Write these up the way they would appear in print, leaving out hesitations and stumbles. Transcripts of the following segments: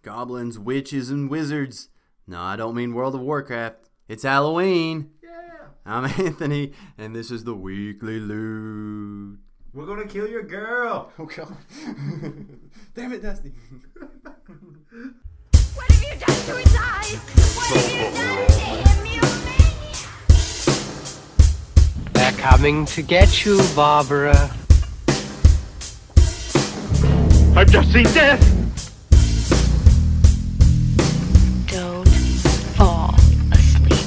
goblins, witches, and wizards. No, I don't mean World of Warcraft. It's Halloween. Yeah. I'm Anthony, and this is the Weekly Loot. We're gonna kill your girl. Oh, God. Damn it, Dusty. What have you done to his eyes? What have you done to him, you maniac? They're coming to get you, Barbara. I've just seen death! Don't fall asleep.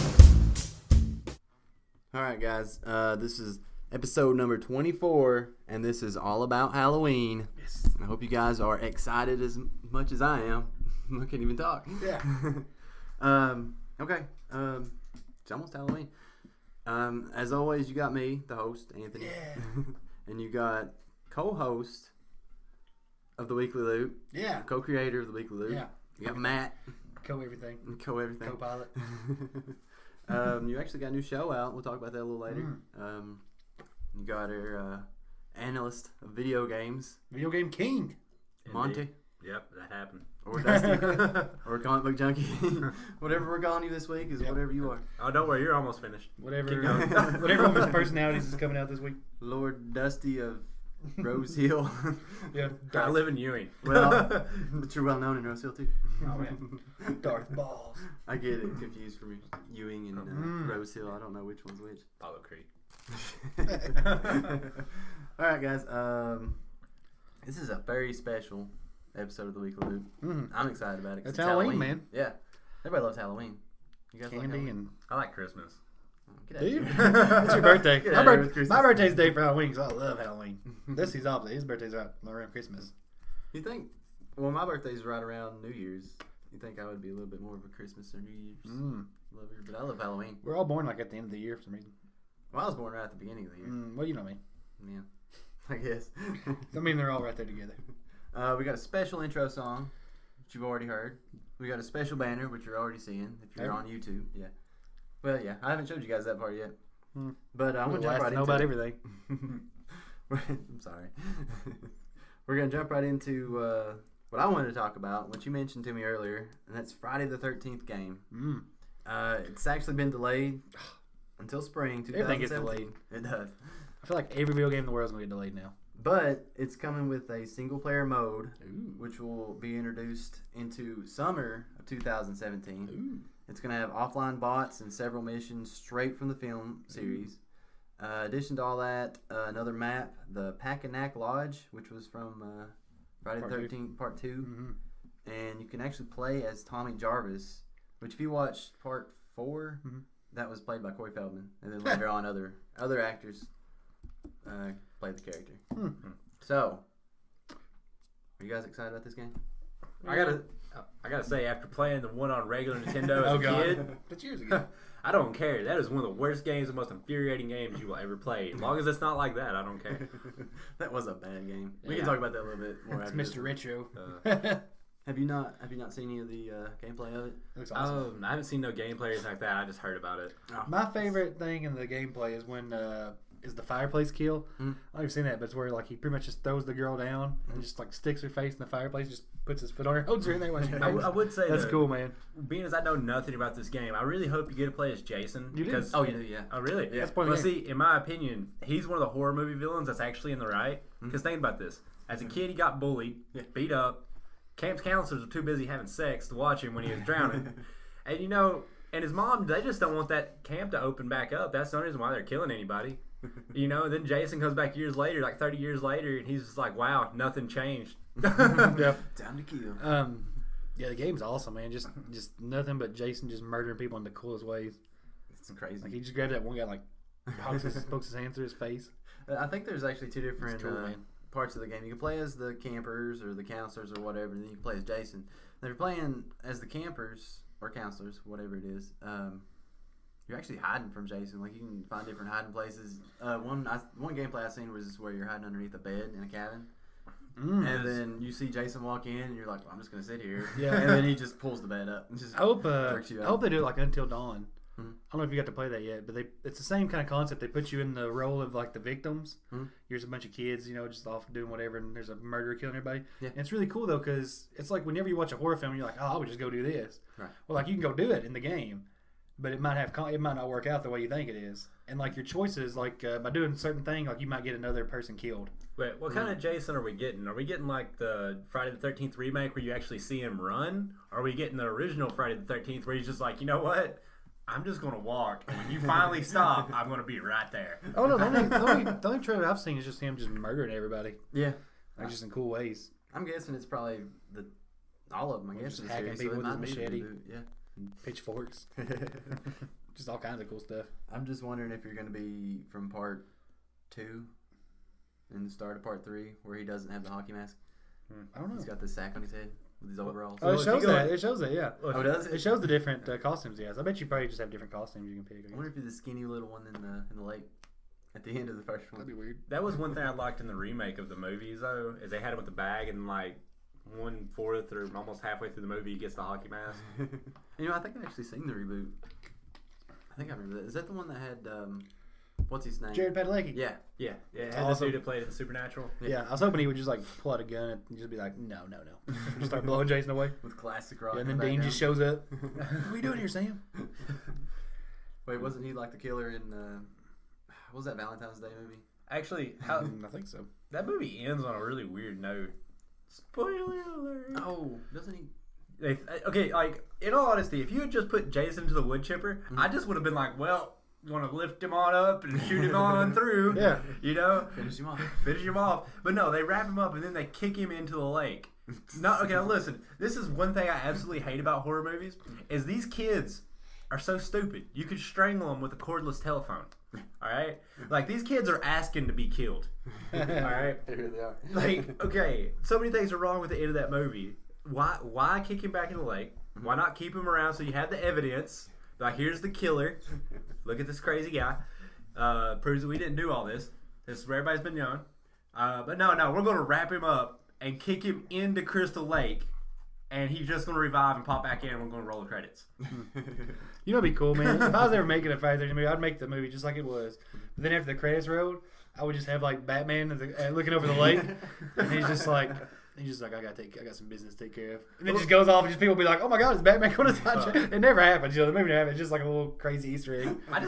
Alright, guys. This is episode number 24, and this is all about Halloween. Yes. I hope you guys are excited as much as I am. I can't even talk. Yeah. Okay. It's almost Halloween. As always, you got me, the host, Anthony. Yeah. And you got co-host of the Weekly Loot. Yeah. Co-creator of the Weekly Loot. Yeah. You got Matt. Co-everything. Co-everything. Co-pilot. You actually got a new show out. We'll talk about that a little later. You got our analyst of video games, Video game king. Monty. Yep, that happened. Or Dusty. Or Comic Book Junkie. Whatever we're calling you this week is whatever you are. Oh, don't worry, you're almost finished. Whatever. Keep going. Whatever of his personalities is coming out this week. Lord Dusty of Rose Hill. Yeah. I live in Ewing. Well, but you're well known in Rose Hill too. Oh, yeah. Darth Balls. I get it confused from Ewing and Rose Hill. I don't know which one's which. Apollo Creek. All right, guys. This is a very special episode of the Weekly Loop. I'm excited about it. 'Cause It's it's Halloween, man. Yeah, everybody loves Halloween. You guys like Candy Halloween? and... I like Christmas. Get out Do you? of here. It's your birthday. Get My, out of here with Christmas. my birthday's the day for Halloween because I love Halloween. This is opposite. His birthday's right around Christmas. You think? Well, my birthday's right around New Year's. You think I would be a little bit more of a Christmas or New Year's lover? But I love Halloween. We're all born like at the end of the year for some reason. Well, I was born right at the beginning of the year. Well, you know me. Yeah, I guess. I mean, they're all right there together. We got a special intro song, which you've already heard. We got a special banner, which you're already seeing if you're on YouTube. Yeah. Well, yeah, I haven't showed you guys that part yet. But I'm going to jump right into about it. everything. I'm sorry. We're going to jump right into what I wanted to talk about, what you mentioned to me earlier, and that's Friday the 13th game. It's actually been delayed until spring 2017. Everything gets delayed. It does. I feel like every video game in the world is going to get delayed now. But it's coming with a single-player mode, which will be introduced into summer of 2017. It's going to have offline bots and several missions straight from the film series. Addition to all that, another map, the Packanack Lodge, which was from Friday the 13th Part 2. And you can actually play as Tommy Jarvis, which if you watched Part 4, that was played by Corey Feldman. And then later on, other actors played the character. So, are you guys excited about this game? I gotta say, after playing the one on regular Nintendo as a kid, That's years ago. I don't care. That is one of the worst games, the most infuriating games you will ever play. As long as it's not like that, I don't care. That was a bad game. We Yeah. can talk about that a little bit more. It's after this Mr. one. Retro. Have you not seen any of the gameplay of it? Looks awesome. I haven't seen no gameplay or anything like that. I just heard about it. My favorite thing in the gameplay is when is the fireplace kill. I don't even seen that, but it's where like he pretty much just throws the girl down and just like sticks her face in the fireplace, just puts his foot on her, holds her in there. I would say that's though, cool, man. Being as I know nothing about this game, I really hope you get to play as Jason. You do? because Oh, you do, yeah. Oh, really? Yeah. That's part Well, of the game. see, in my opinion, he's one of the horror movie villains that's actually in the right. Because think about this. As a kid, he got bullied, beat up. Camp's counselors were too busy having sex to watch him when he was drowning. And, you know, and his mom, they just don't want that camp to open back up. That's the only reason why they're killing anybody. You know, then Jason comes back years later, like 30 years later, and he's just like, wow, nothing changed. Yeah. Time to kill. Yeah, the game's awesome, man. Just nothing but Jason just murdering people in the coolest ways. It's crazy. Like he just grabbed that one guy, like pokes his hand through his face. I think there's actually two different cool, man. parts of the game. You can play as the campers or the counselors or whatever, and then you can play as Jason. Now, if you're playing as the campers or counselors, whatever it is, you're actually hiding from Jason. Like you can find different hiding places. One gameplay I seen was where you're hiding underneath a bed in a cabin. And then you see Jason walk in, and you're like, well, "I'm just gonna sit here." Yeah. And then he just pulls the bed up. And just I hope jerks you I out. hope they do it like Until Dawn. I don't know if you got to play that yet, but it's the same kind of concept. They put you in the role of like the victims. Here's a bunch of kids, just off doing whatever, and there's a murderer killing everybody. Yeah. And it's really cool though, because it's like whenever you watch a horror film, you're like, oh, I would just go do this. Right. Well, like you can go do it in the game, but it might not work out the way you think it is. And like your choices, like by doing a certain thing, like you might get another person killed. Wait, what kind of Jason are we getting? Are we getting like the Friday the 13th remake where you actually see him run? Or are we getting the original Friday the 13th where he's just like, you know what? I'm just going to walk. And when you finally stop, I'm going to be right there. Oh, no. The only trailer I've seen is just him just murdering everybody. Yeah. Like just in cool ways. I'm guessing it's probably all of them, I guess. Just hacking people with his machete. Yeah. Pitchforks. Just all kinds of cool stuff. I'm just wondering if you're going to be from part 2 in the start of part 3 where he doesn't have the hockey mask. I don't know. He's got the sack on his head with his overalls. Oh, it shows that. It shows that, yeah. Oh, does it? It shows the different costumes he has. I bet you probably just have different costumes you can pick. I wonder if he's the skinny little one in the lake at the end of the first one. That'd be weird. That was one thing I liked in the remake of the movies, though, is they had him with the bag and like 1/4 or almost halfway through the movie he gets the hockey mask. I think I've actually seen the reboot. I think I remember that. Is that the one that had what's his name? Jared Padalecki. Yeah. Yeah. It had awesome. the dude that played in Supernatural. Yeah, I was hoping he would just like pull out a gun and just be like, no. Just start blowing Jason away. With classic rock. Yeah, and in then the Dean background. just shows up. What are you doing here, Sam? Wait, wasn't he like the killer in what was that Valentine's Day movie? Actually, I think so. that movie ends on a really weird note. Spoiler alert. Oh, doesn't he? Okay, like, in all honesty, if you had just put Jason to the wood chipper, I just would have been like, well, you want to lift him on up and shoot him on through. Yeah. Finish him off. Finish him off. But no, they wrap him up and then they kick him into the lake. Okay, now listen. This is one thing I absolutely hate about horror movies, is these kids are so stupid. You could strangle them with a cordless telephone. All right? Like, these kids are asking to be killed. All right? They really are. Like, okay, so many things are wrong with the end of that movie. Why kick him back in the lake? Why not keep him around so you have the evidence? Like, here's the killer. Look at this crazy guy. Proves that we didn't do all this. This is where everybody's been known. But no, we're going to wrap him up and kick him into Crystal Lake. And he's just going to revive and pop back in and we're going to roll the credits. You know what'd be cool, man? If I was ever making a Friday the 13th movie, I'd make the movie just like it was. But then after the credits rolled, I would just have like Batman looking over the lake, and he's just like, I got some business to take care of. And then just goes off, and just people be like, oh my god, is Batman going to touch it? It never happens. The movie never happens. It's just like a little crazy Easter egg. I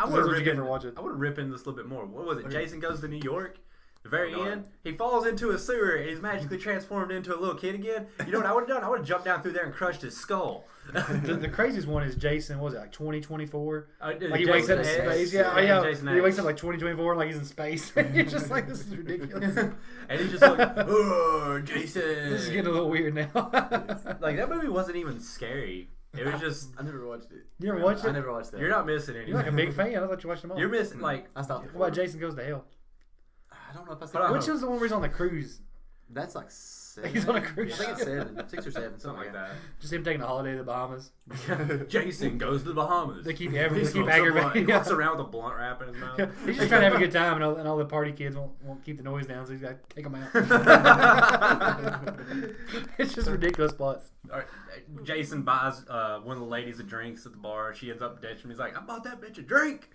what you get for watching. I would rip into this a little bit more. What was it? Jason goes to New York. The very end, he falls into a sewer and he's magically transformed into a little kid again. You know what I would have done? I would have jumped down through there and crushed his skull. The craziest one is Jason. What was it, like 2024? Like he Jason wakes up in X. space. Yeah. Jason He wakes X. up like 2024, like he's in space. He's just like, this is ridiculous. And he's just like, oh, Jason. This is getting a little weird now. Like, that movie wasn't even scary. It was just... I never watched it. You ever watched it? I never watched that. You're not missing anything. You're like a big fan. I thought you watched them all. You're missing, like... I stopped. What about Jason Goes to Hell? I don't know if I Hold said on. Which one's the one where he's on the cruise? That's like 7. He's on a cruise I think it's ship. 7, 6 or 7, Something like that. Just him taking a holiday to the Bahamas. Jason goes to the Bahamas. They keep He aggravating. He walks around with a blunt wrap in his mouth. He's just trying to have a good time, and all the party kids won't keep the noise down, so he's got to take them out. It's just ridiculous plots. All right, Jason buys one of the ladies a drinks at the bar. She ends up ditching him. He's like, I bought that bitch a drink.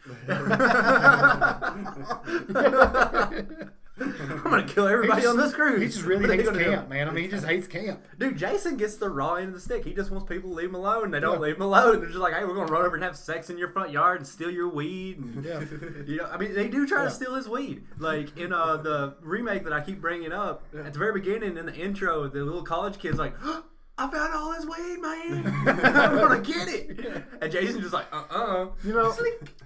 I'm going to kill everybody on this cruise. He just really What are they hates gonna do? camp, man. I mean, he just hates camp. Dude, Jason gets the raw end of the stick. He just wants people to leave him alone. They don't leave him alone. They're just like, hey, we're going to run over and have sex in your front yard and steal your weed. And, Yeah. I mean, they do try to steal his weed. Like, in the remake that I keep bringing up, at the very beginning, in the intro, the little college kid's like, I found all his weed, man. I'm going to get it. And Jason's just like, You know,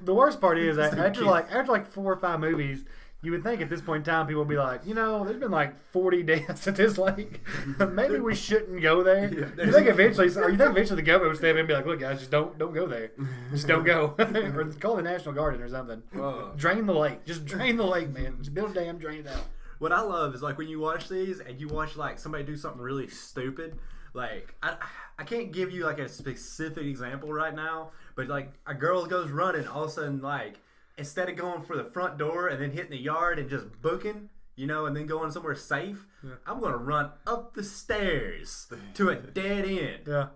the worst part is that after like 4 or 5 movies, you would think at this point in time people would be like, there's been like 40 deaths at this lake. Maybe we shouldn't go there. You think eventually the government would step in and be like, look guys, just don't go there. Just don't go. Or call the National Guard in or something. Drain the lake. Just drain the lake, man. Just build a dam, drain it out. What I love is like when you watch these and you watch like somebody do something really stupid. Like I can't give you like a specific example right now, but like a girl goes running, all of a sudden like instead of going for the front door and then hitting the yard and just booking, and then going somewhere safe. Yeah. I'm going to run up the stairs to a dead end. Yeah.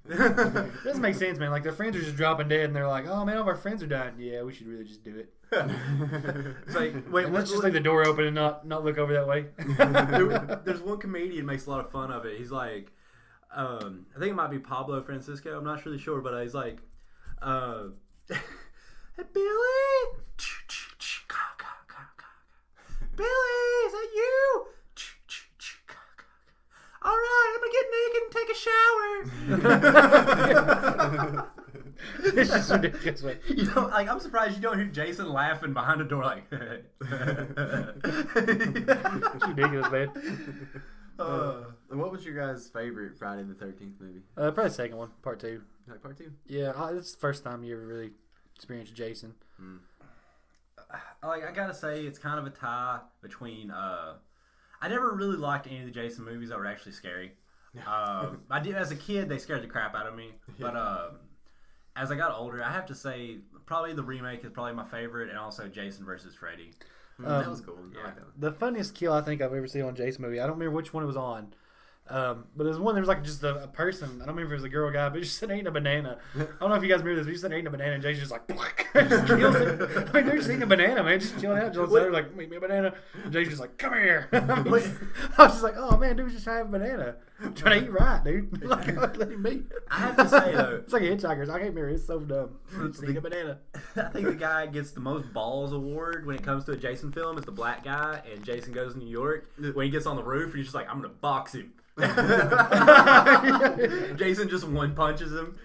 It doesn't make sense, man. Like, their friends are just dropping dead, and they're like, oh, man, all of our friends are dying. Yeah, we should really just do it. It's like, wait, let's just leave the door open and not look over that way. There's one comedian makes a lot of fun of it. He's like, I think it might be Pablo Francisco. I'm not really sure, but he's like, hey, Billy! Billy, is that you? All right, I'm gonna get naked and take a shower. It's just ridiculous, man. Like, I'm surprised you don't hear Jason laughing behind the door, like. It's ridiculous, man. What was your guys' favorite Friday the 13th movie? Probably the second one, part 2. Like part 2? Yeah, it's the first time you ever really experienced Jason. Like, I gotta say, it's kind of a tie between. I never really liked any of the Jason movies that were actually scary. I did as a kid; they scared the crap out of me. But as I got older, I have to say, probably the remake is probably my favorite, and also Jason versus Freddy. That was cool. Yeah. I like that one. The funniest kill I think I've ever seen on Jason movie. I don't remember which one it was on. But there's one. There was like just a person. I don't remember if it was a girl or guy, but just sitting eating a banana. I don't know if you guys remember this. But he's sitting eating a banana, and Jason's just like, just kills it. I mean, they're just eating a banana, man, just chilling out. Just like, make me a banana. And Jason's just like, come here. I was just like, oh man, dude was just trying to have a banana, trying to eat right, dude. Like, let him be. I have to say though, it's like a Hitchhiker's. I can't remember. It's so dumb. Just eating a banana. I think the guy gets the most balls award when it comes to a Jason film is the black guy, and Jason Goes to New York. When he gets on the roof, he's just like, I'm gonna box him. Jason just one punches him.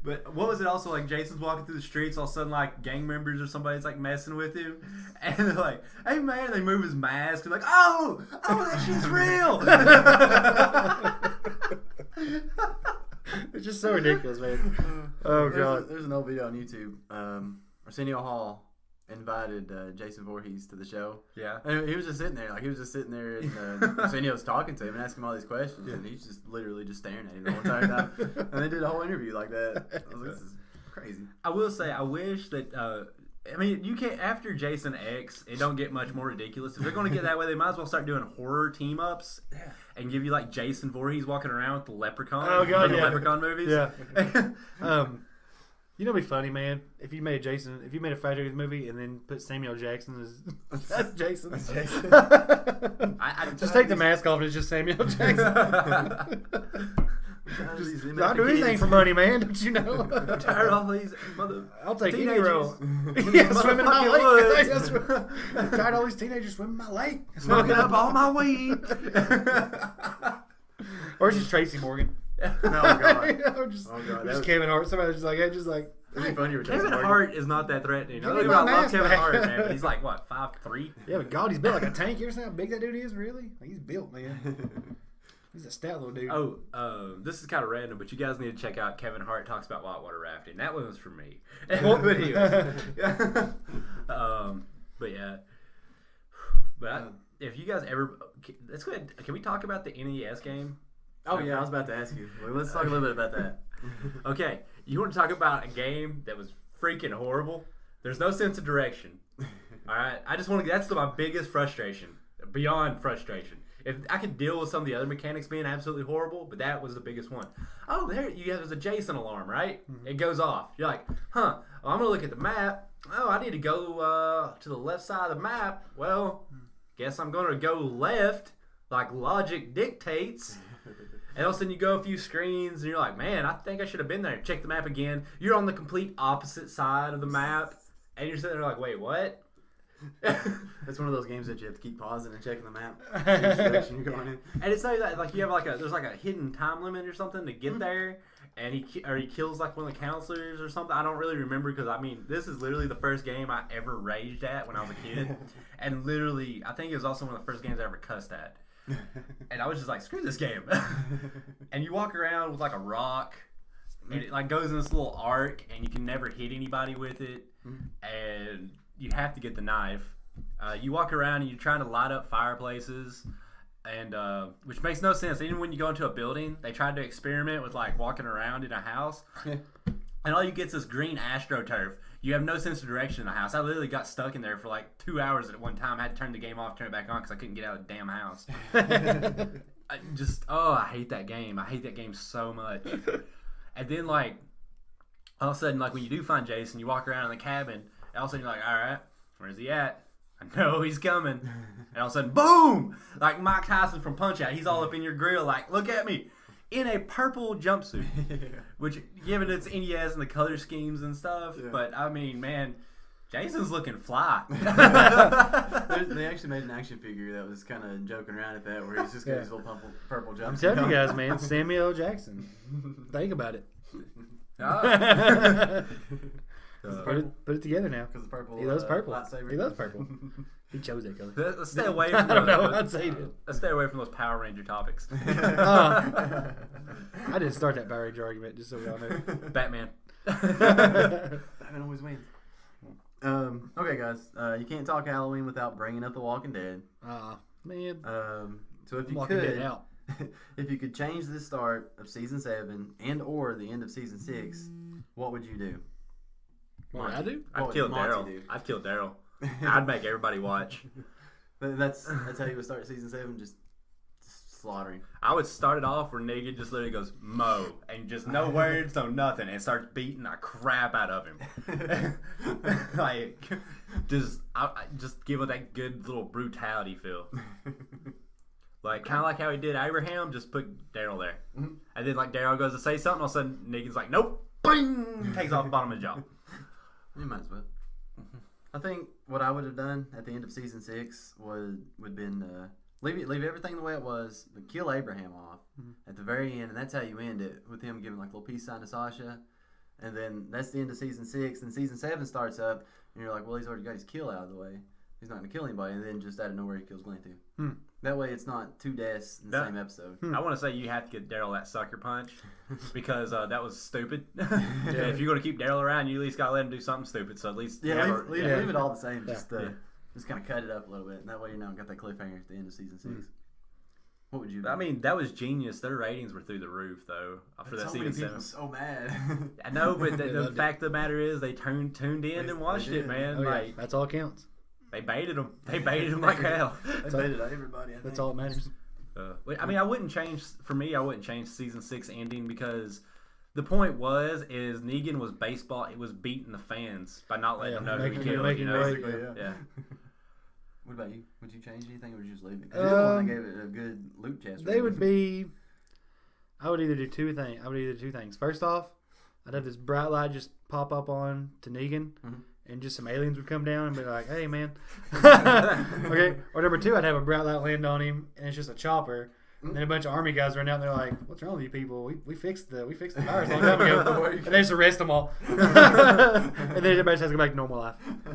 But what was it also like? Jason's walking through the streets, all of a sudden like gang members or somebody's like messing with him, and they're like, "Hey man!" They move his mask and like, "Oh, that shit's real." It's just so ridiculous, man. Oh god. There's an old video on YouTube. Arsenio Hall invited Jason Voorhees to the show. Yeah. And he was just sitting there. Like, he was just sitting there, and Arsenio was talking to him and asking him all these questions, and he's just literally just staring at him the whole entire time. And they did a whole interview like that. I was like, this is crazy. I will say, I wish that... I mean, you can't... After Jason X, it don't get much more ridiculous. If they're going to get that way, they might as well start doing horror team-ups and give you, like, Jason Voorhees walking around with the Leprechaun. Oh, God, the Leprechaun movies. Yeah. You know, it'd be funny, man, if you made a Friday movie and then put Samuel Jackson as Jason. That's Jason. I just take the mask off and it's just Samuel Jackson. I'll do anything for money, man. Don't you know? I'm tired of all these I'll take any teenagers. role. Yeah, swimming in my lake. Motherfucking Tired of all these teenagers swimming in my lake. smoking up all my weed. Or it's just Tracy Morgan. Oh god. Or just Kevin Hart. Somebody was just like, It'd be funny with Jason Kevin Morgan. Hart is not that threatening. I Give me love my mask Kevin back. Hart, man. But he's like, what, 5'3"? Yeah, but God, he's built like a tank. You ever seen how big that dude is, really? Like, he's built, man. He's a stout little dude. Oh, this is kind of random, but you guys need to check out Kevin Hart Talks About Whitewater Rafting. That one was for me. But anyways. But yeah. But if you guys ever... Let's go ahead. Can we talk about the NES game? Oh yeah, I was about to ask you. Well, let's talk a little bit about that. Okay, you want to talk about a game that was freaking horrible? There's no sense of direction. All right, I just want to. That's my biggest frustration. Beyond frustration. If I could deal with some of the other mechanics being absolutely horrible, but that was the biggest one. Oh, there's a Jason alarm, right? Mm-hmm. It goes off. You're like, huh? Well, I'm gonna look at the map. Oh, I need to go to the left side of the map. Well, guess I'm gonna go left, like logic dictates. And all of a sudden you go a few screens and you're like, man, I think I should have been there. Check the map again. You're on the complete opposite side of the map. And you're sitting there like, wait, what? It's one of those games that you have to keep pausing and checking the map. Which direction you're going in. And it's not that, like, you have there's like a hidden time limit or something to get there. And he kills like one of the counselors or something. I don't really remember because, I mean, this is literally the first game I ever raged at when I was a kid. And literally, I think it was also one of the first games I ever cussed at. And I was just like, screw this game. And you walk around with like a rock and it like goes in this little arc and you can never hit anybody with it. And you have to get the knife. You walk around and you're trying to light up fireplaces, and which makes no sense. Even when you go into a building, they tried to experiment with like walking around in a house. And all you get is this green AstroTurf. You have no sense of direction in the house. I literally got stuck in there for like 2 hours at one time. I had to turn the game off, turn it back on because I couldn't get out of the damn house. I hate that game. I hate that game so much. And then, like, all of a sudden, like, when you do find Jason, you walk around in the cabin, and all of a sudden you're like, all right, where's he at? I know he's coming. And all of a sudden, boom! Like Mike Tyson from Punch-Out. He's all up in your grill like, look at me. In a purple jumpsuit. Which, given its NES and the color schemes and stuff, but, I mean, man, Jason's looking fly. They actually made an action figure that was kind of joking around at that, where he's just got his little purple jumpsuit. I'm telling you guys, man, Samuel L. Jackson. Think about it. Put it together now. Because the purple. He loves purple. Lightsaber. He loves purple. He chose that color. Let's stay away from I don't know. I'd say it. Let's stay away from those Power Ranger topics. I didn't start that Power Ranger argument, just so we all know. Batman. Batman always wins. Okay, guys. You can't talk Halloween without bringing up The Walking Dead. Man. So if you Walking could, Dead out. if you could change the start of season 7 and or the end of season 6, what would you do? What would I do? I'd kill Daryl. I'd make everybody watch. That's how you would start season 7, just slaughtering. I would start it off where Negan just literally goes Mo and just no words, no nothing, and starts beating the crap out of him. Like just give it that good little brutality feel. Like kind of like how he did Abraham, just put Daryl there, and then like Daryl goes to say something, all of a sudden Negan's like, nope, bing, takes off the bottom of his jaw. You might as well. I think what I would have done at the end of season 6 would been leave everything the way it was, but kill Abraham off at the very end, and that's how you end it, with him giving like a little peace sign to Sasha, and then that's the end of season 6. And season 7 starts up, and you're like, well, he's already got his kill out of the way. He's not gonna kill anybody, and then just out of nowhere he kills Glenn too. That way, it's not 2 deaths in the same episode. I want to say you have to get Daryl that sucker punch because that was stupid. If you're gonna keep Daryl around, you at least gotta let him do something stupid. So at least leave it all the same. Just kind of cut it up a little bit, and that way you now got that cliffhanger at the end of season 6. What would you do? I mean, that was genius. Their ratings were through the roof, though, for that season 7. So mad. I know, but the fact of the matter is, they tuned in and watched it, man. Like that's all that counts. They baited them. They baited them like hell. They baited everybody. That's all that matters. I mean, I wouldn't change season 6 ending because the point is Negan was baseball. It was beating the fans by not letting them know who he killed. Yeah. What about you? Would you change anything, or would you just leave it? Because you're the one that gave it a good loot chest. They would be. I would either do two things. First off, I'd have this bright light just pop up on to Negan, and just some aliens would come down and be like, "Hey, man." Okay. Or number 2, I'd have a bright light land on him, and it's just a chopper. And then a bunch of army guys run out and they're like, "What's wrong with you people? We fixed the virus a long time ago." And they just arrest them all. And then everybody just has to go back to normal life.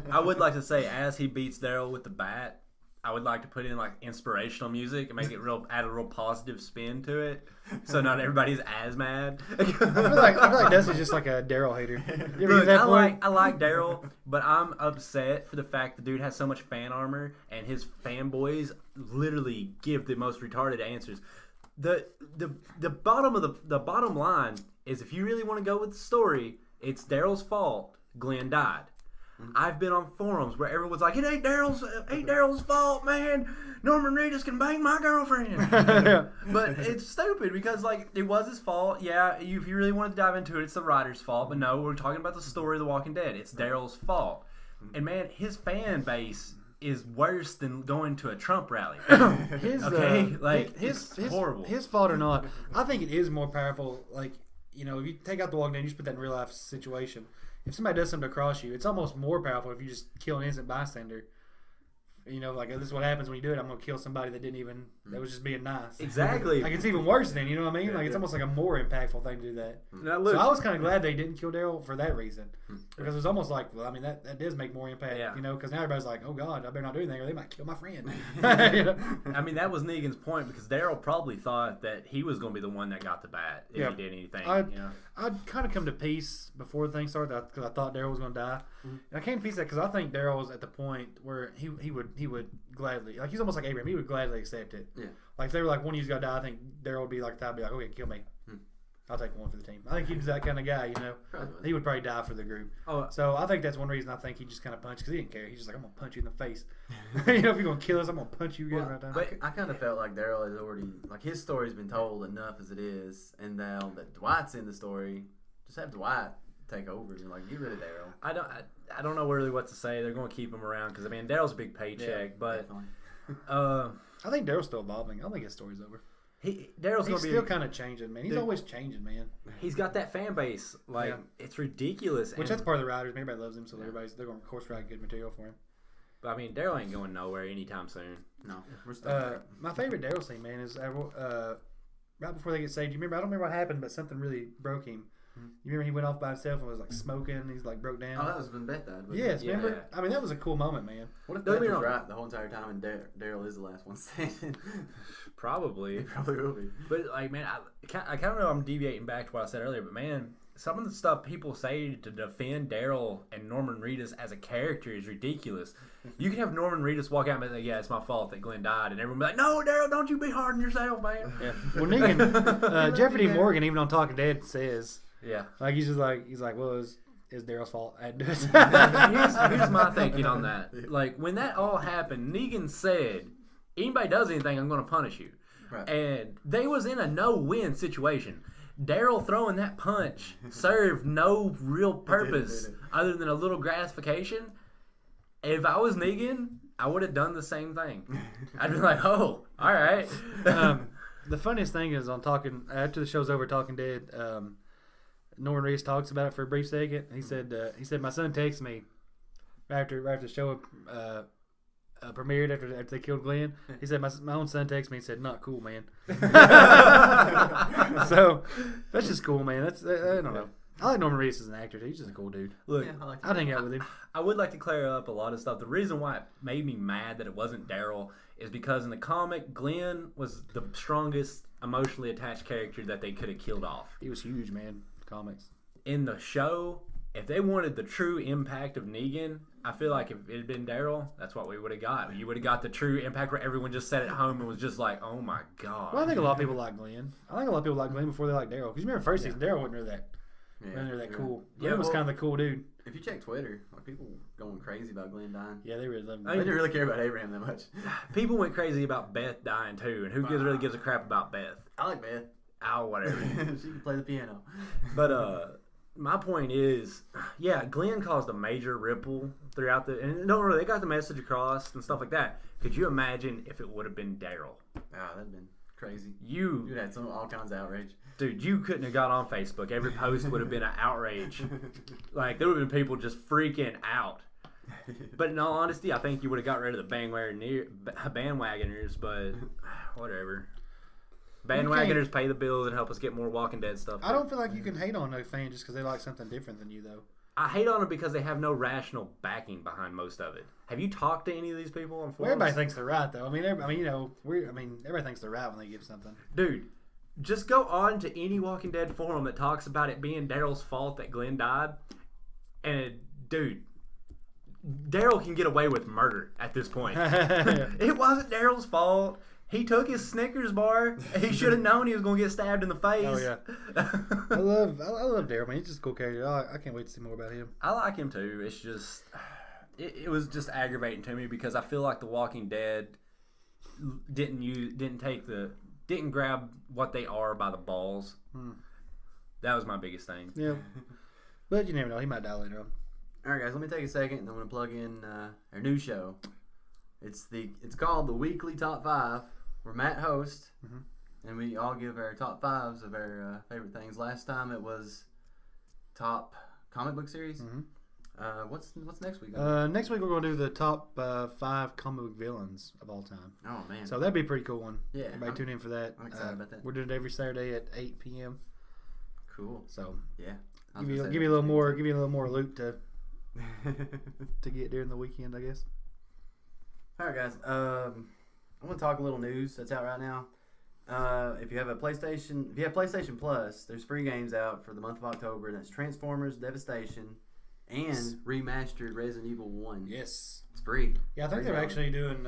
I would like to say, as he beats Daryl with the bat, I would like to put in like inspirational music and make it add a real positive spin to it, so not everybody's as mad. I feel like Dusty's just like a Daryl hater. You ever Look, get that I like Daryl, but I'm upset for the fact the dude has so much fan armor and his fanboys literally give the most retarded answers. The bottom line is, if you really want to go with the story, it's Daryl's fault Glenn died. I've been on forums where everyone's like, "It ain't Daryl's fault, man. Norman Reedus can bang my girlfriend." But it's stupid because like it was his fault. Yeah, if you really wanted to dive into it, it's the writer's fault. But no, we're talking about the story of The Walking Dead. It's Daryl's fault. And man, his fan base is worse than going to a Trump rally. It's horrible. His fault or not, I think it is more powerful. Like, you know, if you take out The Walking Dead, you just put that in a real life situation. If somebody does something across you, it's almost more powerful if you just kill an innocent bystander. You know, like, this is what happens when you do it. I'm going to kill somebody that was just being nice. Exactly. Like, it's even worse than, you know what I mean? Like, it's almost like a more impactful thing to do that. Now, look, so I was kind of glad they didn't kill Daryl for that reason. Because it was almost like, well, I mean, that does make more impact, you know, because now everybody's like, oh, God, I better not do anything or they might kill my friend. You know? I mean, that was Negan's point, because Daryl probably thought that he was going to be the one that got the bat if he did anything. I'd kind of come to peace before things started because I thought Daryl was going to die. And I came to peace that because I think Daryl was at the point where he would gladly, like, he's almost like Abraham. He would gladly accept it. Yeah. Like, if they were like, one of you's got to die, I think Daryl would be like, okay, kill me. I'll take one for the team. I think he's that kind of guy, you know. Probably. He would probably die for the group. Oh, So I think that's one reason I think he just kind of punched because he didn't care. He's just like, I'm gonna punch you in the face. You know, if you're gonna kill us, I'm gonna punch you again right now. But I kind of felt like Daryl has already, like, his story's been told enough as it is, and now that Dwight's in the story, just have Dwight take over and like get rid of Daryl. I don't know really what to say. They're going to keep him around because I mean Daryl's a big paycheck, but I think Daryl's still evolving. I don't think his story's over. Daryl's going He's to be still kind of changing, man. He's Dude. always changing, man. He's got that fan base, like it's ridiculous. Which that's part of the writers. Everybody loves him, so they're going to course write good material for him. But I mean, Daryl ain't going nowhere anytime soon. No, we're still My favorite Daryl scene, man, is right before they get saved. You remember? I don't remember what happened, but something really broke him. You remember he went off by himself and was like smoking. And he's like broke down. Oh, that was when Beth died. Yes, Yeah. remember? I mean, that was a cool moment, man. What if Don't Beth get me was wrong. right the whole entire time and Daryl is the last one standing? Probably. He probably will be. But like, man, I kind of know I'm deviating back to what I said earlier, but man, some of the stuff people say to defend Daryl and Norman Reedus as a character is ridiculous. You can have Norman Reedus walk out and be like, "Yeah, it's my fault that Glenn died," and everyone be like, "No, Daryl, don't you be hard on yourself, man." Yeah. Well, Negan, Jeffrey D. Morgan, even on Talking Dead, says Yeah. like he's like, well, it's Daryl's fault. I had to do it. Here's my thinking on that. Like when that all happened, Negan said, "Anybody does anything, I'm going to punish you." Right. And they was in a no-win situation. Daryl throwing that punch served no real purpose other than a little gratification. If I was Negan, I would have done the same thing. I'd be like, "Oh, all right." The funniest thing is on talking after the show's over, Talking Dead. Norman Reedus talks about it for a brief second. He said my son texted me after the show premiered after they killed Glenn. He said my own son texted me and said, "Not cool, man." So that's just cool, man. I don't know. I like Norman Reedus as an actor. He's just a cool dude. Look, Yeah, I like I'd hang out with him. I would like to clear up a lot of stuff. The reason why it made me mad that it wasn't Daryl is because in the comic, Glenn was the strongest emotionally attached character that they could have killed off. He was huge, man. Comics. In the show, if they wanted the true impact of Negan, I feel like if it had been Daryl, that's what we would have got. You would have got the true impact where everyone just sat at home and was just like, "Oh my god." Well, I think a lot of people like Glenn. I think a lot of people like Glenn before they like Daryl. Because you remember first season, Daryl wasn't really that cool. Glenn was kind of the cool dude. If you check Twitter, like people going crazy about Glenn dying. Yeah, they really loved him. They didn't really care about Abraham that much. People went crazy about Beth dying too, and who really gives a crap about Beth? I like Beth. Oh, whatever. She can play the piano. But my point is, yeah, Glenn caused a major ripple throughout and don't worry, they got the message across and stuff like that. Could you imagine if it would have been Daryl? That'd been crazy. You You'd had all kinds of outrage. Dude, you couldn't have got on Facebook. Every post would have been an outrage. Like, there would have been people just freaking out. But in all honesty, I think you would have got rid of the bandwagoners, but whatever. Bandwagoners pay the bills and help us get more Walking Dead stuff. I don't feel like you can hate on no fan just because they like something different than you, though. I hate on them because they have no rational backing behind most of it. Have you talked to any of these people on forums? Well, everybody thinks they're right, though. Everybody thinks they're right when they give something. Dude, just go on to any Walking Dead forum that talks about it being Daryl's fault that Glenn died. And, dude, Daryl can get away with murder at this point. It wasn't Daryl's fault. He took his Snickers bar. He should have known he was going to get stabbed in the face. Oh, yeah. I love Daryl, man. He's just a cool character. I can't wait to see more about him. I like him, too. It's just... It was just aggravating to me because I feel like The Walking Dead didn't grab what they are by the balls. That was my biggest thing. Yeah. But you never know. He might die later on. All right, guys. Let me take a second, and I'm going to plug in our new show. It's called the Weekly Top 5. Where Matt hosts, and we all give our top 5s of our favorite things. Last time it was top comic book series. What's next week? Next week we're going to do the top 5 comic book villains of all time. Oh man! So that'd be a pretty cool one. Yeah, everybody tune in for that. I'm excited about that. We're doing it every Saturday at 8 p.m. Cool. So yeah, give you a little more loot to get during the weekend, I guess. All right, guys. I want to talk a little news that's out right now. If you have PlayStation Plus, there's free games out for the month of October, and that's Transformers Devastation and remastered Resident Evil 1. Yes. It's free. Yeah, I think they're actually doing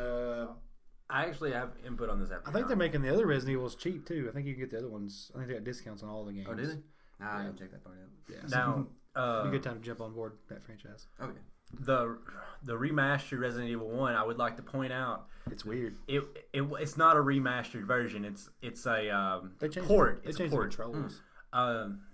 I actually have input on this after. I think they're making the other Resident Evils cheap too. I think you can get the other ones. I think they got discounts on all the games. Oh, do they? Nah, I didn't check that part out. Yeah. Now, It'd be a good time to jump on board that franchise. Okay. the remastered Resident Evil 1, I would like to point out, It's weird. it's not a remastered version. It's a They changed port. They It's a changed the port. controls.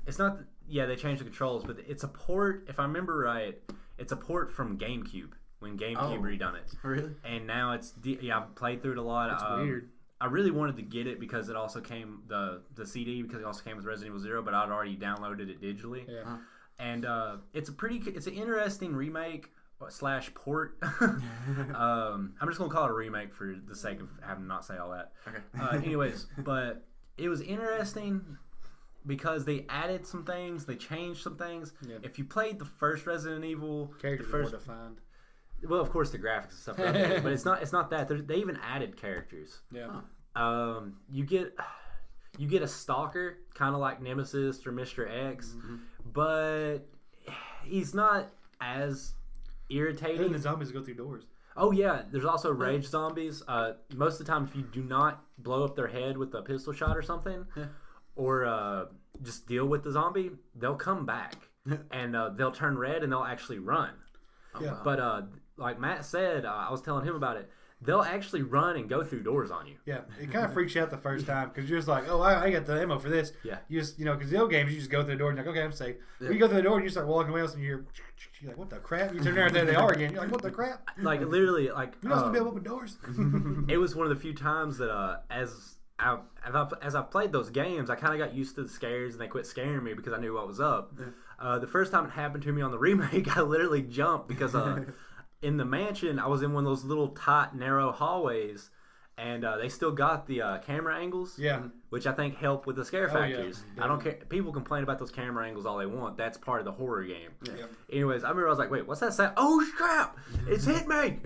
It's not. Yeah, they changed the controls, but it's a port. If I remember right, it's a port from GameCube when GameCube redone it. Really? And now it's I've played through it a lot. It's weird. I really wanted to get it because it also came the CD because it also came with Resident Evil 0, but I'd already downloaded it digitally. Yeah. And it's an interesting remake / port. I'm just gonna call it a remake for the sake of having not say all that. Okay. Anyways, but it was interesting because they added some things, they changed some things. Yeah. If you played the first Resident Evil, Characters the first, are more defined. well, of course the graphics and stuff, are updated, but it's not that. They even added characters. Yeah. You get a stalker, kind of like Nemesis or Mr. X, but he's not as irritating. And the zombies go through doors. Oh yeah, there's also rage zombies. Most of the time, if you do not blow up their head with a pistol shot or something, or just deal with the zombie, they'll come back and they'll turn red and they'll actually run. Yeah. But like Matt said, I was telling him about it. They'll actually run and go through doors on you. Yeah, it kind of freaks you out the first time because you're just like, oh, I got the ammo for this. Yeah. You just, because the old games, you just go through the door and you're like, okay, I'm safe. When you go through the door and you start walking away else and you're like, what the crap? You turn around, there they are again. You're like, what the crap? Like literally, like You're not supposed to be able to open doors. it was one of the few times that as I've played those games, I kind of got used to the scares and they quit scaring me because I knew what was up. The first time it happened to me on the remake, I literally jumped because in the mansion I was in one of those little tight, narrow hallways, and they still got the camera angles. Yeah. Which I think help with the scare factors. Yeah, I don't care. People complain about those camera angles all they want. That's part of the horror game. Yeah. Anyways, I remember I was like, wait, what's that sound? Oh crap! It's hit me.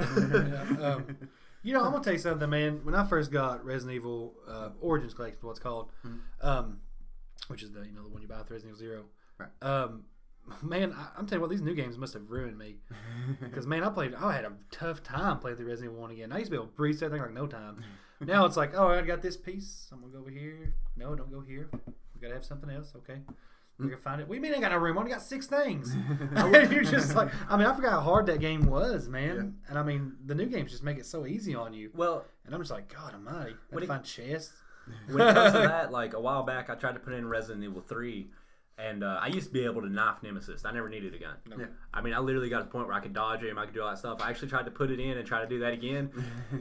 Yeah. I'm gonna tell you something, man. When I first got Resident Evil Origins Collection, what's called, which is the the one you buy with Resident Evil 0. Right. Man, I'm telling you what, these new games must have ruined me. Because man, I had a tough time playing through Resident Evil 1 again. I used to be able to breeze that thing like no time. Now it's like, oh, I got this piece. I'm gonna go over here. No, don't go here. We gotta have something else. Okay. We can find it. What do you mean I got no room? I only got 6 things. And you're just like, I forgot how hard that game was, man. Yeah. And the new games just make it so easy on you. Well, and I'm just like, God almighty. I gotta find chests. When it comes to that, like a while back, I tried to put in Resident Evil 3. And I used to be able to knife Nemesis. I never needed a gun. No. Yeah. I mean, I literally got to the point where I could dodge him. I could do all that stuff. I actually tried to put it in and try to do that again.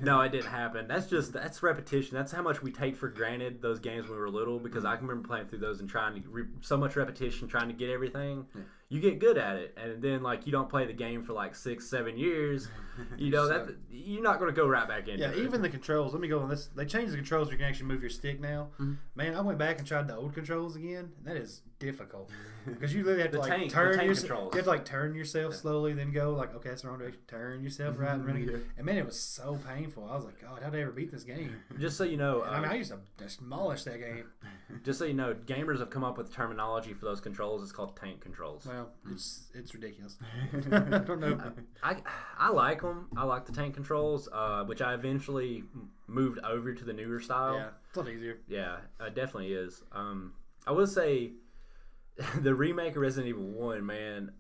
No, it didn't happen. That's repetition. That's how much we take for granted those games when we were little. Because I can remember playing through those and trying to so much repetition, trying to get everything. Yeah. You get good at it, and then like you don't play the game for like 6-7 years. That you're not going to go right back into it. Yeah, even the controls. Let me go on this. They changed the controls where you can actually move your stick now. Mm-hmm. Man, I went back and tried the old controls again. And that is difficult because you literally have to turn yourself slowly, then go like, okay, that's the wrong direction. Turn yourself right and run again. And man, it was so painful. I was like, God, how'd I ever beat this game? Just so you know, I used to demolish that game. Just so you know, gamers have come up with terminology for those controls. It's called tank controls. Well, it's ridiculous. I don't know. I like them. I like the tank controls, which I eventually moved over to the newer style. Yeah, it's a lot easier. Yeah, it definitely is. I will say the remake of Resident Evil 1, man,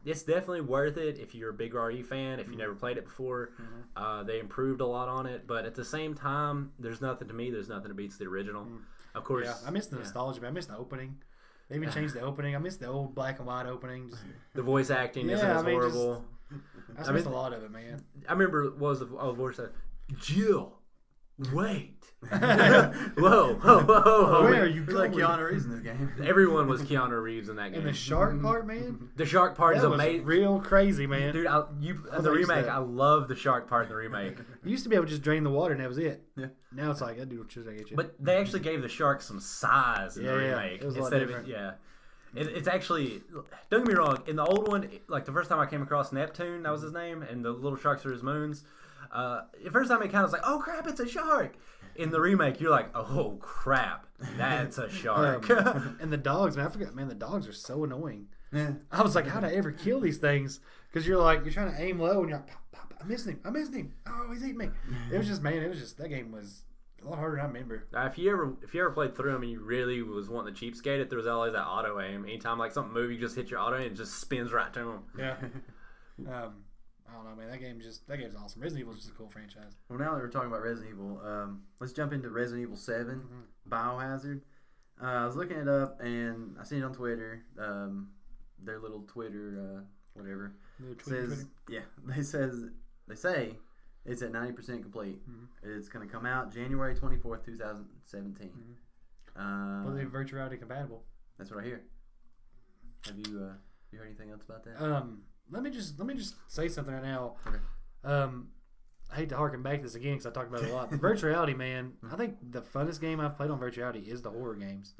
it's definitely worth it if you're a big RE fan, if you never played it before. Mm-hmm. They improved a lot on it, but at the same time, there's nothing that beats the original. Of course. Yeah, I miss the nostalgia, man. I miss the opening. They even changed the opening. I miss the old black and white opening. The voice acting isn't as horrible. I missed a lot of it, man. I remember what was the voice that Jill, wait. whoa. Where are you going? Like Keanu Reeves in this game. Everyone was Keanu Reeves in that game. And the shark part, man? The shark part is amazing. Real crazy, man. Dude, the remake, I love the shark part in the remake. You used to be able to just drain the water and that was it. Yeah. Now it's like, that dude will choose I get you. But they actually gave the shark some size in the remake. It was a lot different. It's actually, don't get me wrong, in the old one, like the first time I came across Neptune, that was his name, and the little sharks are his moons. The first time it kind of was like, oh crap, it's a shark. in the remake, you're like, oh crap, that's a shark. And the dogs, man, I forgot, man, the dogs are so annoying. Yeah. I was like, how'd I ever kill these things? Because you're trying to aim low and you're like, pop, pop, I'm missing him. Oh, he's eating me. It was just, that game was a lot harder than I remember. Now, if you ever played through them and you really was wanting to cheapskate it, there was always that auto aim. Anytime like something moves, you just hit your auto aim and it just spins right to them. Yeah. I don't know, man. That game's awesome. Resident Evil is just a cool franchise. Well, now that we're talking about Resident Evil, let's jump into Resident Evil 7, Biohazard. I was looking it up, and I seen it on Twitter. Their little Twitter, whatever. Twitter. Yeah, they say it's at 90% complete. It's going to come out January 24th, 2017. Well, they're virtual reality compatible. That's what I hear. Have you heard anything else about that? Let me just say something right now. Okay. I hate to harken back to this again because I talk about it a lot. But virtual reality, man, I think the funnest game I've played on virtual reality is the horror games.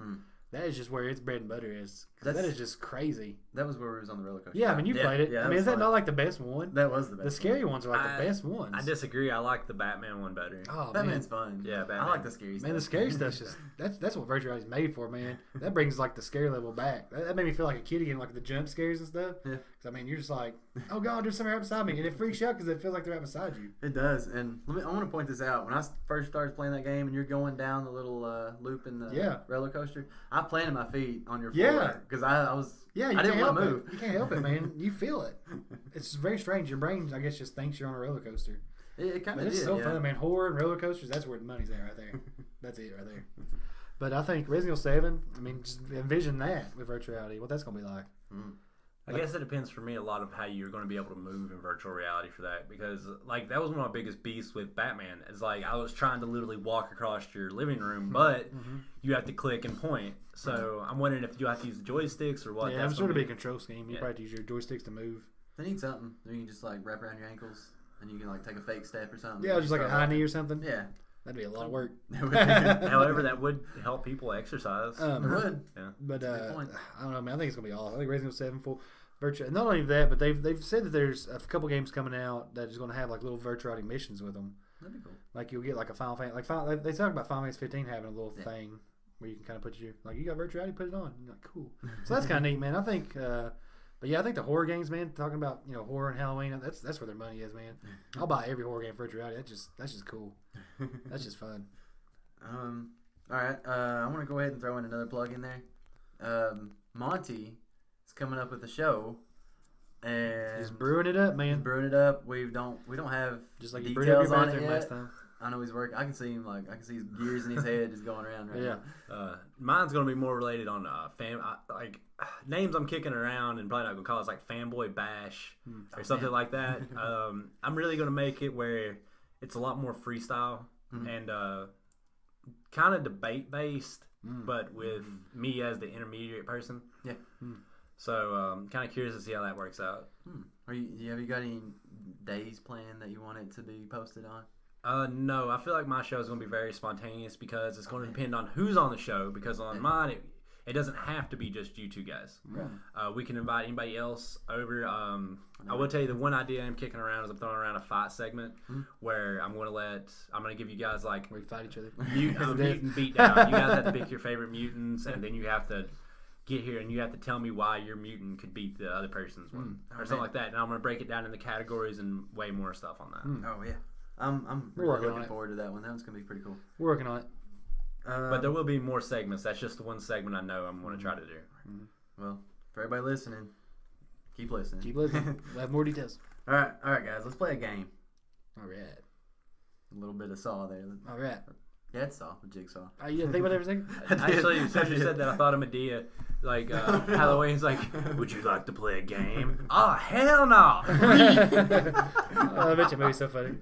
That is just where its bread and butter is. That is just crazy. That was where it was on the roller coaster. Yeah, I mean, you played it. Yeah, I mean, is that not like the best one? That was the best. The scary ones are like the best ones. I disagree. I like the Batman one better. Oh, Batman's fun. Yeah, Batman. I like the scary stuff. Man, the scary stuff's just that's what virtual reality is made for, man. That brings like the scary level back. That made me feel like a kid again, like the jump scares and stuff. Yeah. Because I mean, you're just like, oh god, there's something right beside me, and it freaks you out because it feels like they're right beside you. It does, and I want to point this out. When I first started playing that game, and you're going down the little loop in the roller coaster, I planted my feet on your floor because I was. Yeah, I didn't want to move. You can't help it, man. You feel it. It's very strange. Your brain, I guess, just thinks you're on a roller coaster. It kind of is. It's so fun, man. Horror and roller coasters, that's where the money's at right there. That's it right there. But I think Resident Evil 7, I mean, just envision that with virtual reality, what that's going to be like. I guess it depends for me a lot of how you're going to be able to move in virtual reality for that, because like that was one of my biggest beasts with Batman. It's like I was trying to literally walk across your living room, but you have to click and point. So I'm wondering if you have to use the joysticks or what. Yeah, it's sort of be a control scheme. You probably use your joysticks to move. They need something. You can just like wrap around your ankles and you can like take a fake step or something. Yeah, just like a high knee or something. Yeah. That'd be a lot of work. However, that would help people exercise. It would. Yeah. But I don't know, man. I think it's gonna be awesome. I think Resident Evil 7 full virtual. Not only that, but they've said that there's a couple games coming out that is gonna have like little virtual reality missions with them. That'd be cool. Like you'll get like a Final Fantasy. They talk about Final Fantasy 15 having a little thing where you can kind of put you got virtual reality, put it on. You're like, cool. So that's kind of neat, man. I think. But yeah, I think the horror games, man. Talking about horror and Halloween, that's where their money is, man. I'll buy every horror game for virtual reality. That's just cool. That's just fun. All right. I want to go ahead and throw in another plug in there. Monty is coming up with a show, and he's brewing it up, man. He's brewing it up. We don't have just like he brewed up your on it yet. last time. I know he's working. I can see him I can see his gears in his head just going around right now. Mine's gonna be more related on like names I'm kicking around and probably not gonna call it like Fanboy Bash or something like that. I'm really gonna make it where it's a lot more freestyle and kind of debate based, but with me as the intermediate person. Yeah. So kind of curious to see how that works out. Have you got any days planned that you want it to be posted on? No, I feel like my show is going to be very spontaneous because it's going to depend on who's on the show. Because on mine, it doesn't have to be just you two guys. Right. We can invite anybody else over. I will tell you the one idea I'm kicking around is I'm throwing around a fight segment where I'm going to give you guys like we fight each other. Mutant beat down. You guys have to pick your favorite mutants, and then you have to get here and you have to tell me why your mutant could beat the other person's one or something like that. And I'm going to break it down into categories and way more stuff on that. Oh yeah. I'm really looking forward to that one. That one's gonna be pretty cool. We're working on it. But there will be more segments. That's just the one segment I know I'm going to try to do. Well, for everybody listening, keep listening. Keep listening. We'll have more details. All right, guys. Let's play a game. All right. A little bit of saw there. All right. Yeah, it's saw. A jigsaw. You didn't think about everything? Actually, since you said that, I thought of Medea. Like, Halloween's like, would you like to play a game? Oh, hell no! I bet you movie's so funny.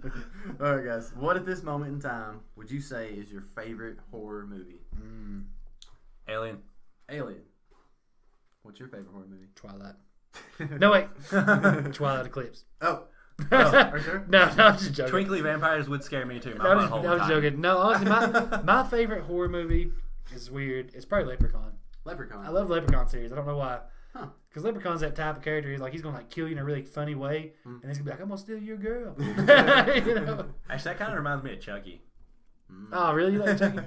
All right, guys. What at this moment in time would you say is your favorite horror movie? Alien. Alien. What's your favorite horror movie? Twilight. No, wait. Twilight Eclipse. Oh. Are you sure? No, I'm just joking. Twinkly vampires would scare me too. I was joking. No, honestly, my favorite horror movie is weird. It's probably Leprechaun. Leprechaun. I love the Leprechaun series. I don't know why. Because Leprechaun's that type of character. He's going to like kill you in a really funny way, and he's gonna be like, "I'm gonna steal your girl." Actually, that kind of reminds me of Chucky. Oh, really? You like Chucky?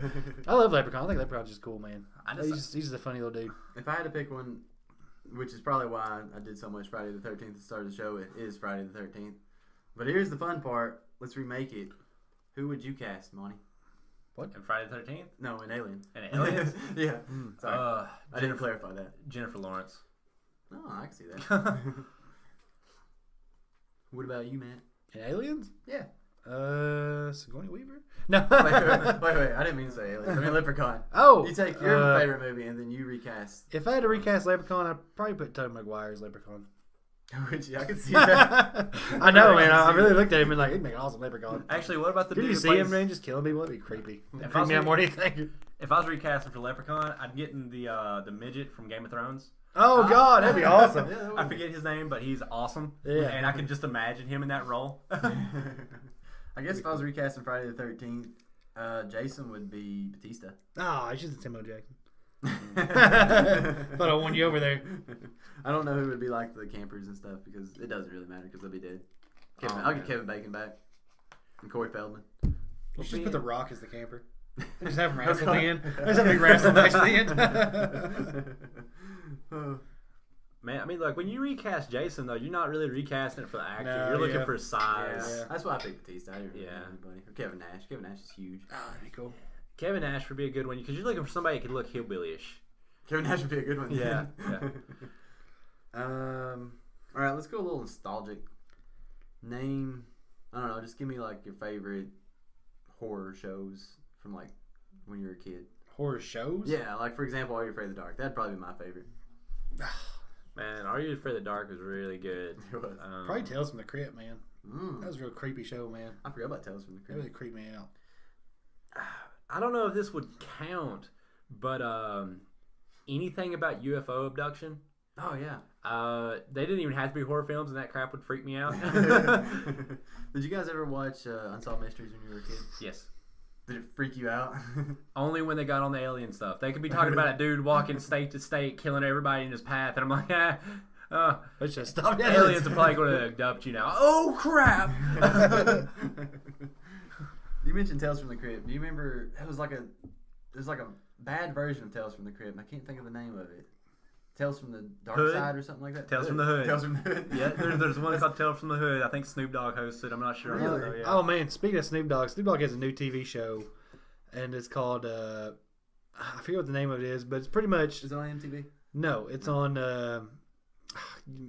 I love Leprechaun. I think Leprechaun's just cool, man. He's just a funny little dude. If I had to pick one, which is probably why I did so much Friday the 13th to start the show, it is Friday the 13th. But here's the fun part. Let's remake it. Who would you cast, Monty? What? In Friday the 13th? No, in Alien. In Aliens? Yeah. Sorry. I didn't clarify that. Jennifer Lawrence. Oh, I can see that. What about you, Matt? In Aliens? Yeah. Sigourney Weaver? No. wait. I didn't mean to say Alien. I mean Leprechaun. Oh. You take your favorite movie and then you recast. If I had to recast Leprechaun, I'd probably put Tobey Maguire as Leprechaun. Which I can see that. I know, man. I really looked at him and like, he'd make an awesome Leprechaun. Actually, what about the Did dude you who see plays... him, man, just killing people? That'd be creepy. If Creep me out more than anything. If I was recasting for Leprechaun, I'd get in the midget from Game of Thrones. Oh, God, that'd be awesome. I forget his name, but he's awesome. Yeah. And I can just imagine him in that role. I guess if I was recasting Friday the 13th, Jason would be Batista. Oh, it's just Timo Jackson. Thought I won you over there. I don't know who would be like the campers and stuff because it doesn't really matter because they'll be dead. I'll get Kevin Bacon back and Corey Feldman. You should just put The Rock as the camper. Just have him wrestle at the end. Just have a big wrestle match at the end. Man, I mean, like, when you recast Jason, though, you're not really recasting it for the actor. No, you're looking for size. Yeah. That's why I picked Batista. I didn't really know Yeah. anybody. Or Kevin Nash. Kevin Nash is huge. Oh, that'd be cool. Kevin Nash would be a good one because you're looking for somebody that could look hillbilly-ish. Kevin Nash would be a good one. Yeah. All right, let's go a little nostalgic. Name, I don't know, just give me like your favorite horror shows from like when you were a kid. Horror shows? Yeah, like for example, Are You Afraid of the Dark? That'd probably be my favorite. Man, Are You Afraid of the Dark was really good. It was. Probably Tales from the Crypt, man. Mm. That was a real creepy show, man. I forgot about Tales from the That Crypt. really creeped me out. I don't know if this would count, but anything about UFO abduction. Oh yeah. They didn't even have to be horror films, and that crap would freak me out. Did you guys ever watch Unsolved Mysteries when you were a kid? Yes. Did it freak you out? Only when they got on the alien stuff. They could be talking about a dude walking state to state, killing everybody in his path, and I'm like, Let's just stop. aliens are probably going to abduct you now. Oh crap! You mentioned Tales from the Crypt. Do you remember? It was like a bad version of Tales from the Crypt. And I can't think of the name of it. Tales from the Dark Hood? Side or something like that. Tales from the Hood. Tales from the Hood. Yeah, there's one called Tales from the Hood. I think Snoop Dogg hosted. I'm not sure. Really? Though, yeah. Oh man, speaking of Snoop Dogg has a new TV show, and it's called I forget what the name of it is, but it's pretty much Is it on MTV? no, it's on.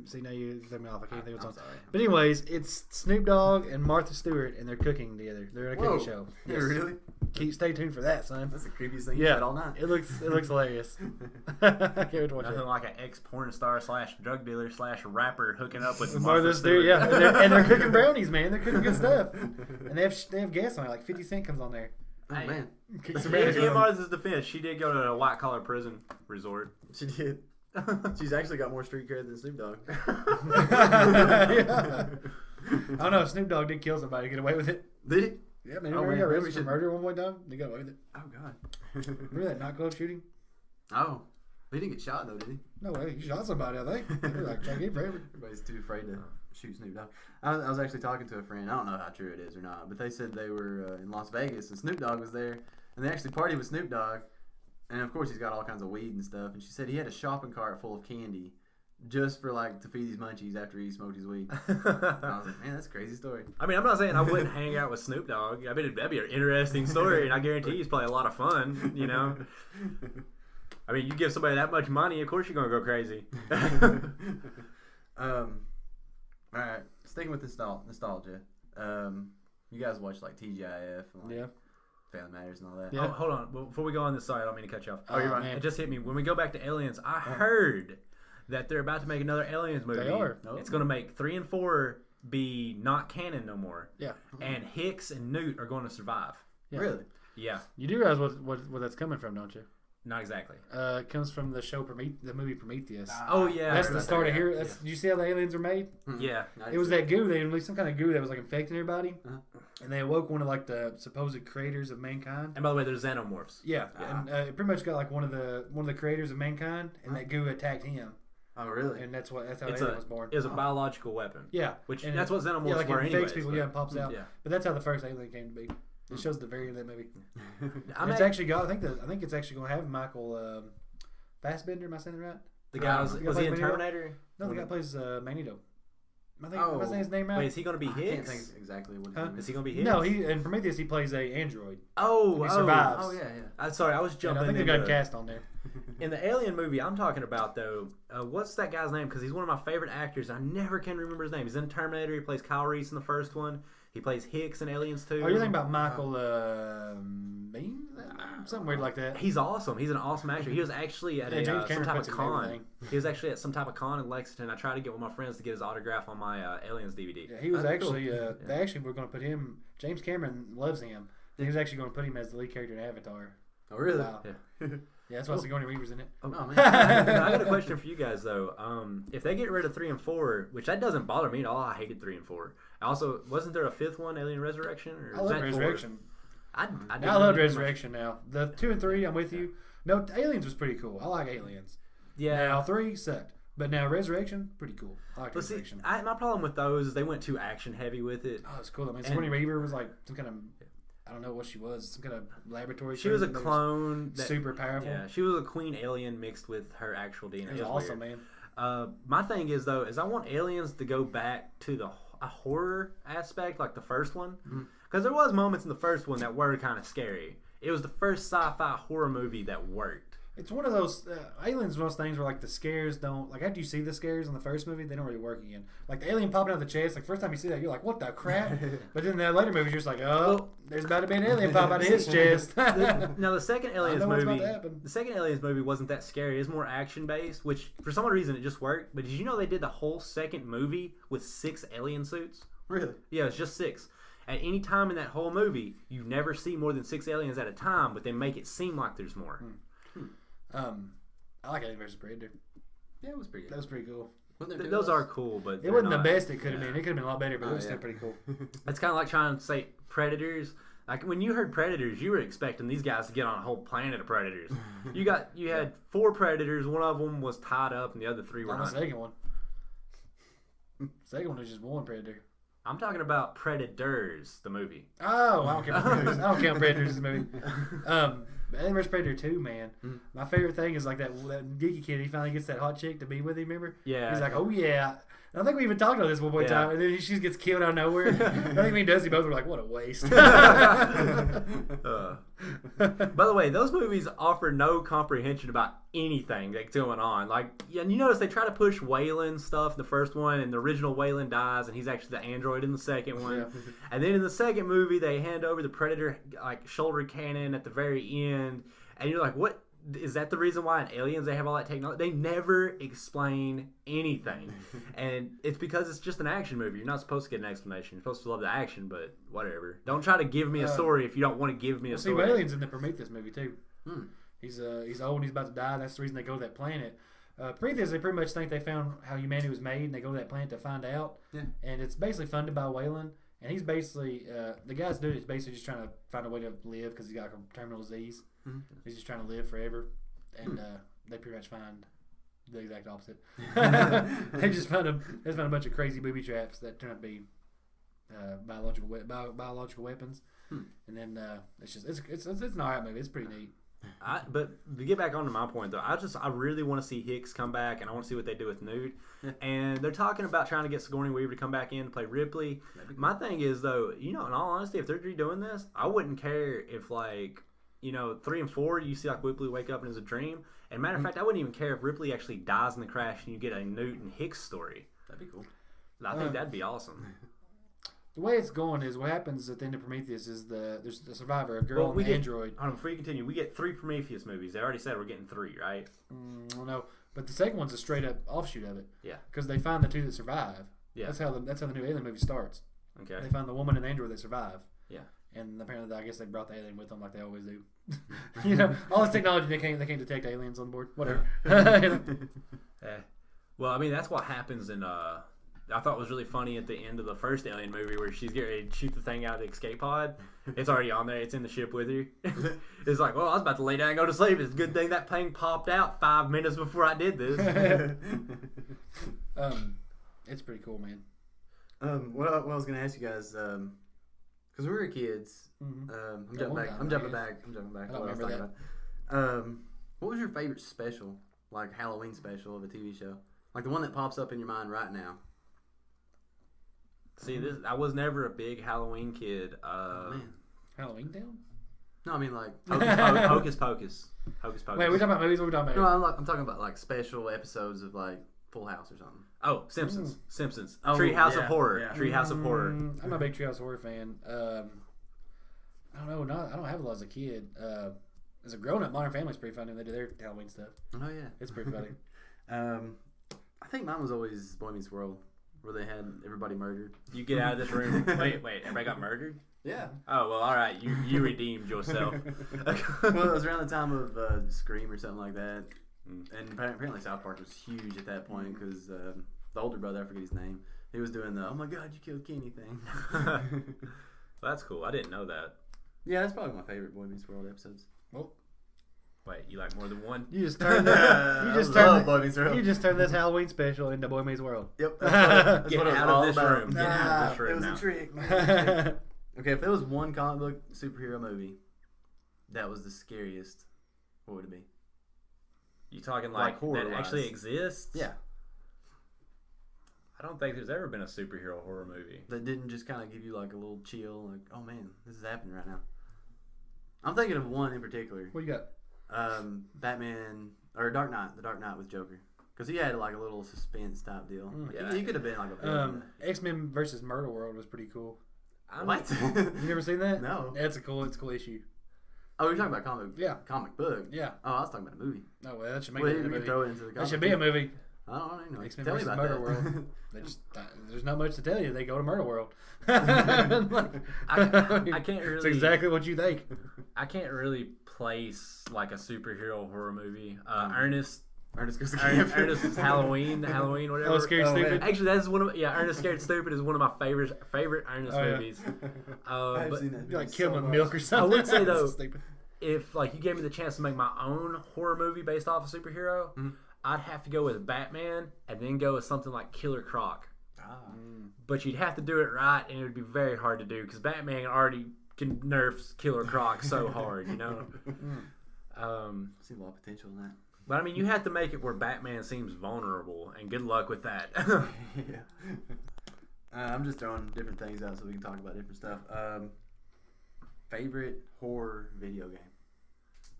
See, now you threw me off. I can't think of what's I'm on. sorry. But anyways, it's Snoop Dogg and Martha Stewart, and they're cooking together. They're in a cooking show. Yeah, Yes. really? Stay tuned for that, son. That's the creepiest thing you Yeah, said all night. it looks hilarious. I can't wait to watch Nothing it. like an ex-porn star / drug dealer / rapper hooking up with Martha Stewart, yeah, and they're cooking brownies, man. They're cooking good stuff, and they have guests on it. Like 50 Cent comes on there. Oh man, Cooks some In brownies with them. Martha's defense, she did go to a white-collar prison resort. she did. She's actually got more street cred than Snoop Dogg. Yeah. I don't know. Snoop Dogg did kill somebody to get away with it. Did he? Yeah, man. Oh, Remember man, he got maybe we arrested for should- murder one time? They got away with it. Oh god. Remember that nightclub shooting? Oh, he didn't get shot though, did he? No way. He shot somebody, I think. They were like, trying to get forever. Everybody's too afraid to shoot Snoop Dogg. I was actually talking to a friend. I don't know how true it is or not, but they said they were in Las Vegas and Snoop Dogg was there, and they actually partied with Snoop Dogg, and of course he's got all kinds of weed and stuff. And she said he had a shopping cart full of candy, just for like to feed these munchies after he smoked his weed. And I was like, man, that's a crazy story. I mean, I'm not saying I wouldn't hang out with Snoop Dogg. I mean, that'd be an interesting story, and I guarantee he's probably a lot of fun, you know? I mean, you give somebody that much money, of course you're going to go crazy. All right, sticking with nostalgia. You guys watch like TGIF and like Yeah. Family Matters and all that. Yeah. Oh, hold on. Well, before we go on this side, I don't mean to cut you off. Oh, you're right. man. It just hit me. When we go back to Aliens, I heard that they're about to make another Aliens movie. They are. Oh. It's going to make 3 and 4 be not canon no more. Yeah. And Hicks and Newt are going to survive. Yeah. Really? Yeah. You do realize what that's coming from, don't you? Not exactly. It comes from the show the movie Prometheus. Oh, yeah. That's heard the about start that, of here. yeah. Did you see how the aliens are made? Yeah. It was that goo. They released some kind of goo that was like infecting everybody, Uh-huh. and they awoke one of like the supposed creators of mankind. And by the way, there's xenomorphs. Yeah, and it pretty much got like one of the creators of mankind, and that goo attacked him, Oh, really? and that's how It's Alien was born. It was a biological weapon. Yeah, Which and that's what xenomorphs yeah, like were it infects anyways. people. but- Yeah, it pops out. Yeah. But that's how the first alien came to be. It shows the very end of that movie. It's actually got. I think it's actually going to have Michael Fassbender. Am I saying it right? the guy was he in Terminator? No, the guy plays Magneto. Am I saying his name right? Wait, is he going to be I can't Hicks? think exactly what his name Is is. he going to be Hicks? No, in Prometheus he plays a android. Oh, He survives. Oh yeah. I'm sorry, I was And jumping. I think they got cast on there. In the Alien movie I'm talking about, though, what's that guy's name? Because he's one of my favorite actors. I never can remember his name. He's in Terminator. He plays Kyle Reese in the first one. He plays Hicks in Aliens 2. Oh, you're thinking about Michael Bean? Something weird like that. He's awesome. He's an awesome actor. He was actually at James some Cameron type puts of him in con. everything. He was actually at some type of con in Lexington. I tried to get one of my friends to get his autograph on my Aliens DVD. Yeah, he was That's actually. cool. They actually were going to put him. James Cameron loves him. He was actually going to put him as the lead character in Avatar. Oh really? Wow. Yeah. Yeah, that's why Sigourney Weaver's in it. Oh man. I got a question for you guys though. If they get rid of 3 and 4, which that doesn't bother me at all, I hated 3 and 4. Also, wasn't there a 5th one, Alien Resurrection? Or I was love that 4? Resurrection. I love Resurrection now. The 2 and 3, I'm with you. No, Aliens was pretty cool. I like Aliens. Yeah. Now 3 sucked, but now Resurrection pretty cool. I like But see, Resurrection. my problem with those is they went too action heavy with it. Oh, it's cool. I mean, Sigourney Weaver was like some kind of, I don't know what she was, some kind of laboratory. She was a thing that clone. super powerful. Yeah, she was a queen alien mixed with her actual DNA. It was awesome, man. My thing is though, is I want Aliens to go back to a horror aspect like the first one, because there was moments in the first one that were kind of scary. It was the first sci-fi horror movie that worked. It's one of those Aliens. One of those things where like the scares don't like after you see the scares in the first movie, they don't really work again. Like the alien popping out of the chest. Like first time you see that, you're like, "What the crap?" But then the later movies, you're just like, "Oh, there's about to be an alien pop out of his chest." Now the second Aliens what's about movie, to happen. the second Aliens movie wasn't that scary. It's more action based, which for some reason it just worked. But did you know they did the whole second movie with 6 alien suits? Really? Yeah, it's just 6. At any time in that whole movie, you never see more than 6 aliens at a time, but they make it seem like there's more. I like Alien vs Predator. Yeah, it was pretty good. That was pretty cool. Those are cool, but It wasn't the not- best it could have been. It could have been a lot better, but it was yeah. still pretty cool. It's kind of like trying to say Predators. Like when you heard Predators, you were expecting these guys to get on a whole planet of Predators. You had 4 Predators. One of them was tied up, and the other 3 were Not the hunting. second one. Second one was just one Predator. I'm talking about Predators, the movie. Oh, I don't count Predators. I don't count Predators in the movie. Alien vs Predator 2, man. My favorite thing is like that geeky kid. He finally gets that hot chick to be with him. Remember? Yeah. He's like, "Oh yeah." And I think we even talked about this one point in Yeah. time, and then she just gets killed out of nowhere. I think me and Dusty both were like, "What a waste." By the way, those movies offer no comprehension about anything that's going on. Like, yeah, and you notice they try to push Wayland stuff in the first one, and the original Wayland dies, and he's actually the android in the second one. Yeah. And then in the second movie, they hand over the Predator like shoulder cannon at the very end, and you're like, what? Is that the reason why in Aliens they have all that technology? They never explain anything. And it's because it's just an action movie. You're not supposed to get an explanation. You're supposed to love the action, but whatever. Don't try to give me a story if you don't want to give me a See, story. Alien's in the Prometheus movie too. He's old and he's about to die. And that's the reason they go to that planet. Prometheus, they pretty much think they found how humanity was made, and they go to that planet to find out. Yeah. And it's basically funded by Wayland. And he's basically, the guy's dude is basically just trying to find a way to live because he's got a terminal disease. He's just trying to live forever. And they pretty much find the exact opposite. They just found a bunch of crazy booby traps that turn out to be biological weapons. And then it's an alright movie. It's pretty neat. But to get back onto my point though, I really want to see Hicks come back, and I want to see what they do with Newt. And they're talking about trying to get Sigourney Weaver to come back in to play Ripley. My thing is though, in all honesty, if they're redoing this, I wouldn't care if 3 and 4 you see like Ripley wake up and it's a dream. And matter of fact, I wouldn't even care if Ripley actually dies in the crash and you get a Newt and Hicks story. That'd be cool. I think that'd be awesome. The way it's going is what happens at the end of Prometheus is there's the survivor, a girl and an android. Hold on, before you continue, we get 3 Prometheus movies. They already said we're getting 3, right? Well, no, but the second one's a straight up offshoot of it. Yeah. Because they find the 2 that survive. Yeah. That's how the new Alien movie starts. Okay. They find the woman and the android that survive. Yeah. And apparently, I guess they brought the alien with them like they always do. All this technology, they can't detect aliens on board. Whatever. Well, I mean, that's what happens in. I thought it was really funny at the end of the first Alien movie where she's getting ready to shoot the thing out of the escape pod. It's already on there. It's in the ship with her. It's like, well, I was about to lay down and go to sleep. It's a good thing that plane popped out 5 minutes before I did this. It's pretty cool, man. What I was going to ask you guys, because because we were kids. Mm-hmm. I'm jumping back. I'm jumping back. to what I was talking about. What was your favorite special, like Halloween special of a TV show, like the one that pops up in your mind right now? See, I was never a big Halloween kid. Man. Halloween Town? No, I mean like Hocus Pocus. Hocus Pocus. Wait, we're talking about movies. What are we talking no, about? I'm talking about like special episodes of like Full House or something. Oh, Simpsons. Simpsons. Oh, Treehouse of yeah, Horror. yeah. Treehouse of Horror. I'm not a big Treehouse of Horror fan. I don't know. I don't have a lot as a kid. As a grown up, Modern Family's pretty funny. They do their Halloween stuff. Oh yeah, It's pretty funny. I think mine was always Boy Meets World, where they had everybody murdered. You get out of this room. Wait. Everybody got murdered? Yeah. Oh, well, all right. You redeemed yourself. Well, it was around the time of Scream or something like that. And apparently South Park was huge at that point because the older brother, I forget his name, he was doing the "Oh my God, you killed Kenny" thing. Well, that's cool. I didn't know that. Yeah, that's probably my favorite Boy Meets World episodes. Well, Wait, you like more than one? you just turned you just turned this Halloween special into Boy Meets World. Yep. That's Get what it was out all of this about. room. Get out of this room It was now. a trick. Man. It was a trick. Okay, if there was one comic book superhero movie that was the scariest, what would it be? You talking Like that horror-wise. actually exists? Yeah. I don't think there's ever been a superhero horror movie. That didn't just kind of give you like a little chill, like, oh man, this is happening right now. I'm thinking of one in particular. What you got? Batman or Dark Knight, the Dark Knight with Joker, because he had like a little suspense type deal. Like, Yeah. he could have been like a villain. X-Men versus Murder World was pretty cool. What? You never seen that? No. It's a cool issue. Oh, you're talking about comic book. Yeah. Oh, I was talking about a movie. Oh well, that should make Well, it you a can movie. throw it into the That comic should be a book. movie. I don't know. X-Men Tell me versus about Murder that. World. They just there's not much to tell you. They go to Murder World. I can't really. It's exactly what you think. I can't really place like a superhero horror movie. Ernest Ernest Goes to Camp. Ernest's Halloween, whatever. Oh, Scared Stupid. Actually, that's one of Ernest Scared Stupid is one of my favorite Ernest Oh, yeah. movies. I've But seen that. You like movie kill so him with much. milk or something. I would say, though, That's stupid. if like you gave me the chance to make my own horror movie based off a superhero, I'd have to go with Batman and then go with something like Killer Croc. But you'd have to do it right, and it would be very hard to do because Batman already can nerf Killer Croc so hard, you know. See a lot of potential in that. But I mean, you have to make it where Batman seems vulnerable, and good luck with that. Yeah. I'm just throwing different things out so we can talk about different stuff. Favorite horror video game?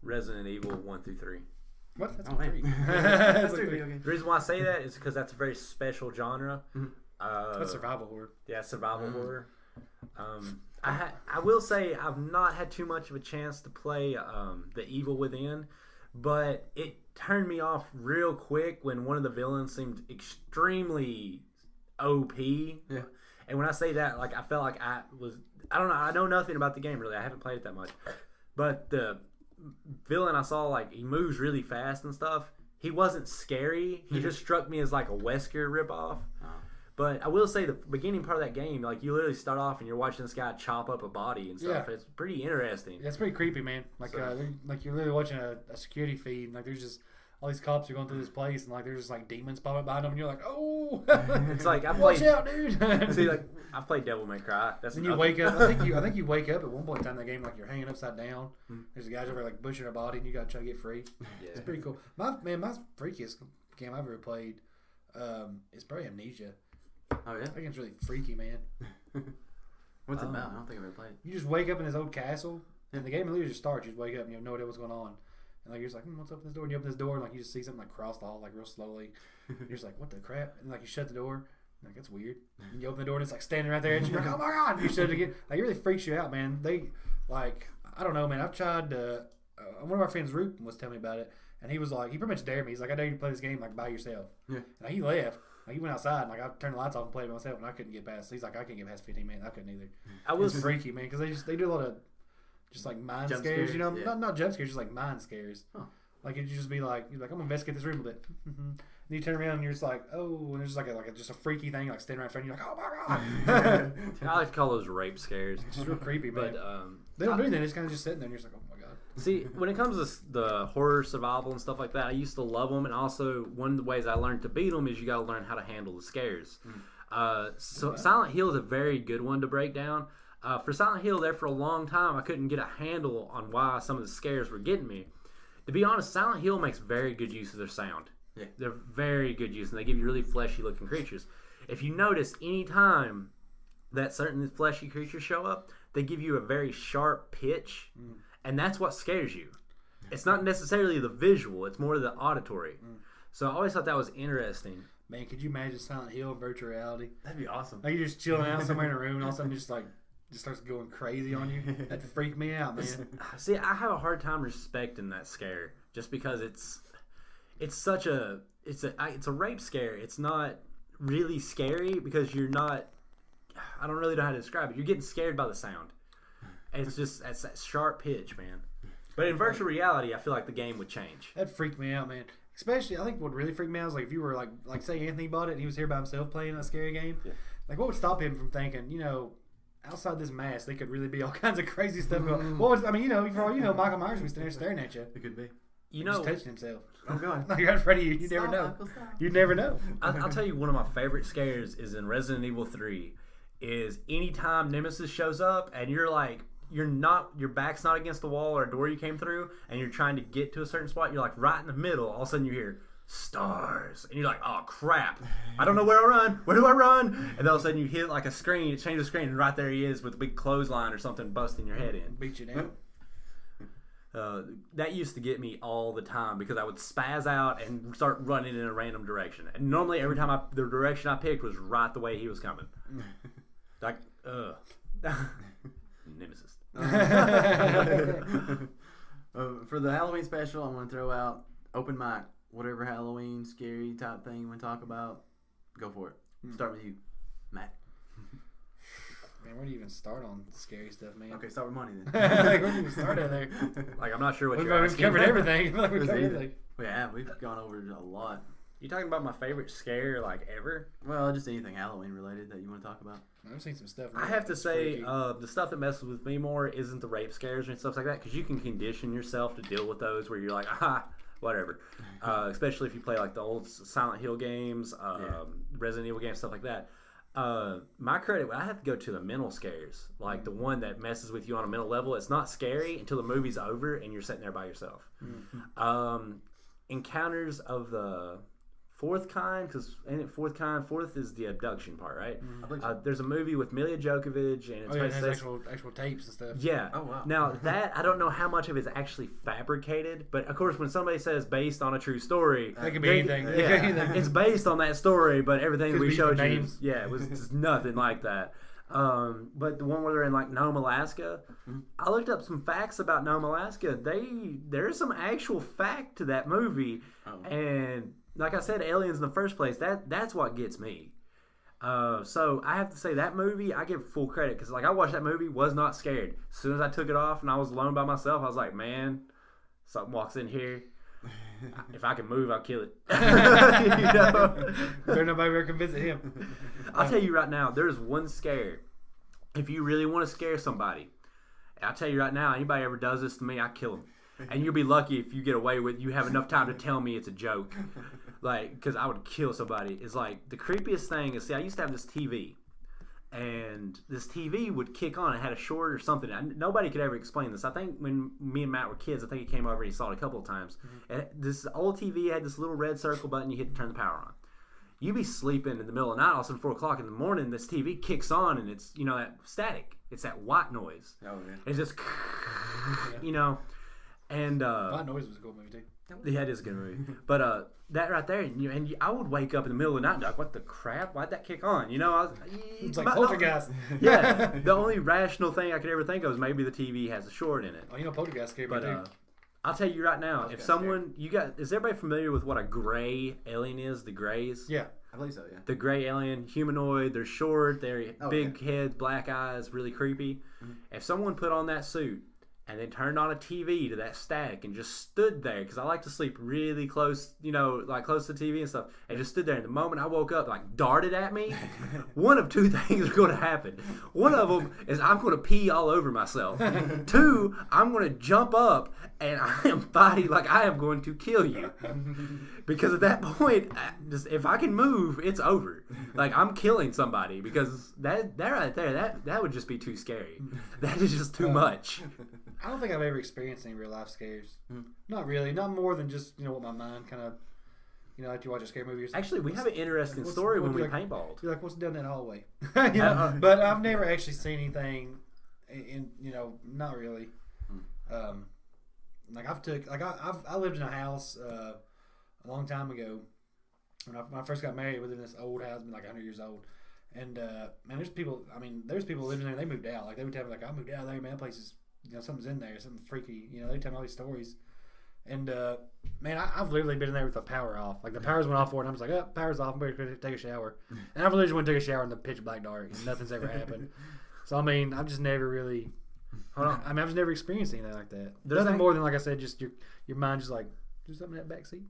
Resident Evil 1 through 3. What? That's Oh man, That's that's three. three video games. The reason why I say that is because that's a very special genre. That's survival horror. Yeah, survival horror. I will say I've not had too much of a chance to play The Evil Within, but it turned me off real quick when one of the villains seemed extremely OP. Yeah. And when I say that, like I felt like I don't know, I know nothing about the game really. I haven't played it that much. But the villain I saw, like he moves really fast and stuff. He wasn't scary. He just struck me as like a Wesker ripoff. But I will say the beginning part of that game, like you literally start off and you're watching this guy chop up a body and stuff. Yeah. It's pretty interesting. Yeah, it's pretty creepy, man. Like, like you're literally watching a security feed, and like there's just all these cops are going through this place, and like there's just like demons popping behind them, and you're like, oh, It's like I watch played. out, dude. See, like I've played Devil May Cry. That's Then you nothing. wake up. I think you wake up at one point in time in the game, like you're hanging upside down. There's a guys over there, like butchering a body, and you gotta try to get free. It's pretty cool. My freakiest game I've ever played is probably Amnesia. Oh yeah. That game's really freaky, man. What's it about? I don't think I've ever played it. You just wake up in this old castle, and the game literally just starts. You just wake up and you have no idea what's going on. And like you're just like, what's up with this door? And you open this door, and like you just see something like cross the hall, like real slowly. You're just like, what the crap? And like you shut the door. Like that's weird. And you open the door and it's like standing right there, and you're like, oh my god! And you shut it again. Like it really freaks you out, man. They like I don't know, man. I've tried. One of our friends, Rupen, was telling me about it, and he was like, he pretty much dared me. He's like, I dare you to play this game like by yourself. Yeah. And he left. Like he went outside, and like I turned the lights off and played it myself, and I couldn't get past. He's like, I can't get past 15 minutes. I couldn't either. I was It's freaky, man, because they do a lot of just like mind Jump scares, you know, scares, yeah. not jump scares, just like mind scares. Huh. Like it'd just be like you're like, I'm gonna investigate this room a bit. And you turn around and you're just like, oh, and there's just like just a freaky thing like standing right in front of you, like, oh my god. I like to call those rape scares. It's just real creepy, man. But They don't do anything. They're just kind of just sitting there, and you're just like, oh my god. see, when it comes to the horror survival and stuff like that, I used to love them, and also one of the ways I learned to beat them is you got to learn how to handle the scares. So Silent Hill is a very good one to break down. For Silent Hill, there for a long time, I couldn't get a handle on why some of the scares were getting me. To be honest, Silent Hill makes very good use of their sound. Yeah. They're very good use, and they give you really fleshy-looking creatures. If you notice, any time that certain fleshy creatures show up, they give you a very sharp pitch, and that's what scares you. It's not necessarily the visual; it's more the auditory. So I always thought that was interesting. Man, could you imagine Silent Hill virtual reality? That'd be awesome. Like you're just chilling out somewhere in a room, and all of a sudden just starts going crazy on you. That'd freak me out, man. See, I have a hard time respecting that scare, just because it's such a it's a rape scare. It's not really scary because you're not. I don't really know how to describe it. You're getting scared by the sound. It's just that's that sharp pitch, man. But in virtual reality, I feel like the game would change. That freaked me out, man. Especially, I think what really freaked me out is like if you were like say Anthony bought it and he was here by himself playing a scary game. Yeah. Like, what would stop him from thinking, outside this mask, there could really be all kinds of crazy stuff going. For all you know, Michael Myers was there staring at you. It could be. Just touching himself. Oh god. Like right in front of you. You never know. You never know. I'll tell you, one of my favorite scares is in Resident Evil 3. Is anytime Nemesis shows up and you're like, your back's not against the wall or a door you came through, and you're trying to get to a certain spot, you're like right in the middle. All of a sudden you hear stars, and you're like, oh crap, I don't know where to run. Where do I run? And then all of a sudden you hit like a screen, it changes the screen, and right there he is with a big clothesline or something busting your head in. Beat you down. That used to get me all the time because I would spaz out and start running in a random direction. And normally every time the direction I picked was right the way he was coming. Like, Nemesis. For the Halloween special, I'm going to throw out open mic. Whatever Halloween scary type thing you want to talk about, go for it. Start with you, Matt. Man, where do you even start on scary stuff, man? Okay, start with money then. Like, where do you even start at there? Like, I'm not sure what you're We've asking. covered everything. We've covered everything. Yeah, we've gone over it a lot. You talking about my favorite scare, like, ever? Well, just anything Halloween related that you want to talk about. I've seen some stuff. I have to say, the stuff that messes with me more isn't the rape scares and stuff like that, because you can condition yourself to deal with those where you're like, whatever. Especially if you play like the old Silent Hill games, Resident Evil games, stuff like that. My credit, I have to go to the mental scares, like the one that messes with you on a mental level. It's not scary until the movie's over and you're sitting there by yourself. Encounters of the fourth kind, because ain't it fourth kind? Fourth is the abduction part, right? There's a movie with Mila Jovovich, and it has actual tapes and stuff. Yeah. Oh wow. Now that I don't know how much of it's actually fabricated, but of course when somebody says based on a true story, that could be anything. Yeah, it's based on that story, but everything we showed you, it was just nothing like that. But the one where they're in like Nome, Alaska, I looked up some facts about Nome, Alaska. There's some actual fact to that movie, and like I said, aliens in the first place. That's what gets me. So I have to say that movie, I give full credit because like I watched that movie, was not scared. As soon as I took it off and I was alone by myself, I was like, man, something walks in here. If I can move, I'll kill it. Better nobody ever can visit him. I'll tell you right now, there's one scare. If you really want to scare somebody, I'll tell you right now, anybody ever does this to me, I kill them. And you'll be lucky if you get away with. You have enough time to tell me it's a joke, like because I would kill somebody. It's like the creepiest thing is. See, I used to have this TV, and this TV would kick on. It had a short or something. Nobody could ever explain this. I think when me and Matt were kids, I think he came over and he saw it a couple of times. And this old TV had this little red circle button you hit to turn the power on. You'd be sleeping in the middle of the night, all of a sudden 4 o'clock in the morning, this TV kicks on, and it's that static. It's that white noise. Oh yeah. It's just And White Noise was a cool movie too. Yeah, it is a good movie. But that right there, and I would wake up in the middle of the night and be like, what the crap? Why'd that kick on? It's like Poltergeist. Yeah. The only rational thing I could ever think of is maybe the TV has a short in it. Oh, Poltergeist scared me too. I'll tell you right now, if someone, is everybody familiar with what a gray alien is? The grays? Yeah. I believe so, yeah. The gray alien, humanoid, they're short, they're big head, black eyes, really creepy. If someone put on that suit and then turned on a TV to that static and just stood there because I like to sleep really close, like close to the TV and stuff, and just stood there. And the moment I woke up, like darted at me, one of two things are going to happen. One of them is I'm going to pee all over myself. Two, I'm going to jump up and I am fighting like I am going to kill you. Because at that point, if I can move, it's over. Like I'm killing somebody because that right there, that would just be too scary. That is just too much. I don't think I've ever experienced any real life scares. Not really. Not more than just what my mind kind of like you watch a scary movie. Or something. Actually, we have an interesting story when we paintballed. You're like, what's down that hallway? But I've never actually seen anything. Not really. I lived in a house a long time ago. When I first got married, we lived in this old house, been like 100 years old. And man, there's people living there. They moved out. Like they would tell me, like I moved out there, man. That place is, something's in there, something freaky. They tell me all these stories. And man, I've literally been in there with the power off. Like the powers went off for it, and I was like, "Oh, power's off. I'm going to take a shower." And I've literally went to take a shower in the pitch black dark, and nothing's ever happened. So I mean, I've just never really. I've just never experienced anything like that. Nothing more than, like I said, just your mind just like, there's something in that back seat.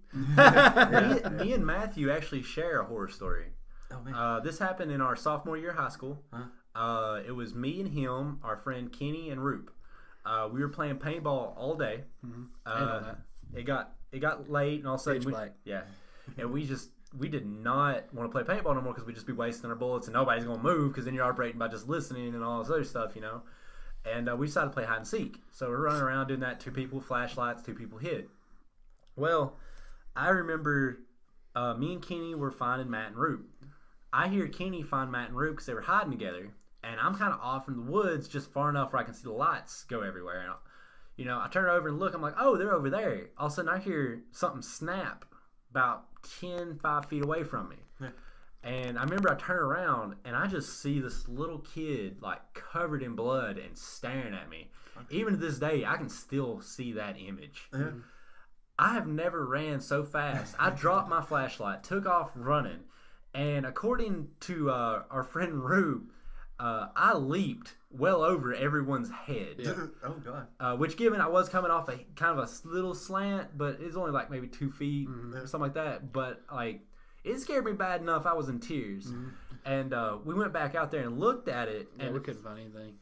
me and Matthew actually share a horror story. Oh, man. This happened in our sophomore year of high school. Huh? It was me and him, our friend Kenny and Roop. We were playing paintball all day. Mm-hmm. It got late, and all of a sudden, and we did not want to play paintball no more because we'd just be wasting our bullets, and nobody's gonna move because then you're operating by just listening and all this other stuff, And we decided to play hide and seek. So we're running around doing that. 2 people, flashlights, 2 people hit. Well, I remember me and Kenny were finding Matt and Roop. I hear Kenny find Matt and Roop because they were hiding together. And I'm kind of off in the woods just far enough where I can see the lights go everywhere. And, I turn over and look. I'm like, oh, they're over there. All of a sudden, I hear something snap about 5 feet away from me. Yeah. And I remember I turn around and I just see this little kid like covered in blood and staring at me. Okay. Even to this day, I can still see that image. Yeah. I have never ran so fast. I dropped my flashlight, took off running, and according to our friend Rube, I leaped well over everyone's head. Yeah. Oh God! Which, given I was coming off a kind of a little slant, but it's only like maybe 2 feet or something like that. But like, it scared me bad enough. I was in tears, and we went back out there and looked at it. And we couldn't find anything.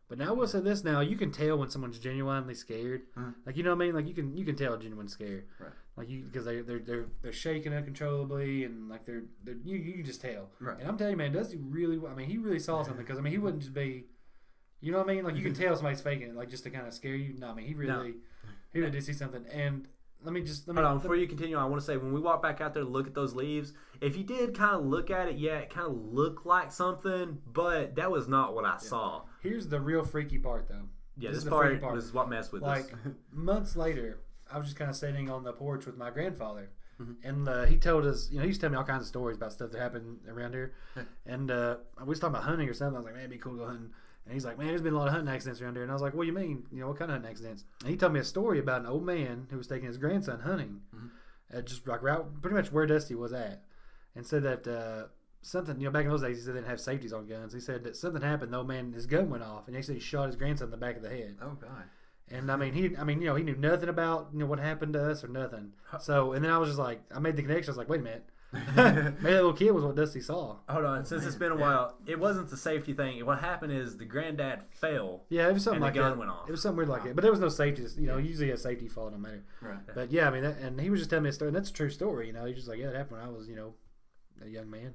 But now we'll say this: now you can tell when someone's genuinely scared. Like what I mean? Like you can tell a genuine scare. Right. Like because they're shaking uncontrollably and like they're you can just tell. Right. And I'm telling you, man, does he really? I mean, he really saw something because he wouldn't just be. You know what I mean? Like you can tell somebody's faking it, like just to kind of scare you. No, I mean he really did see something. And let me hold on before you continue. I want to say when we walk back out there to look at those leaves, if you did kind of look at it, it kind of looked like something, but that was not what I saw. Here's the real freaky part, though. Yeah, this part was what messed with us. Like months later, I was just kind of sitting on the porch with my grandfather, and he told us, he used to tell me all kinds of stories about stuff that happened around here, and we was talking about hunting or something. I was like, man, it'd be cool to go hunting. And he's like, man, there's been a lot of hunting accidents around here. And I was like, what do you mean? What kind of hunting accidents? And he told me a story about an old man who was taking his grandson hunting, just like pretty much where Dusty was at, and said that something, back in those days, he said they didn't have safeties on guns. He said that something happened. The old man, his gun went off, and he said he shot his grandson in the back of the head. Oh God. And he knew nothing about what happened to us or nothing. So, and then I was just like, I made the connection. I was like, wait a minute. Maybe that little kid was what Dusty saw. Hold on, since it's been a while, it wasn't the safety thing. What happened is the granddad fell. Yeah, it was something like that. And that. The gun went off. It was something weird like it, but there was no safety. Usually a safety fall, no matter. Right. But yeah, I mean, and he was just telling me a story. And that's a true story. He was just like, yeah, it happened when I was, a young man.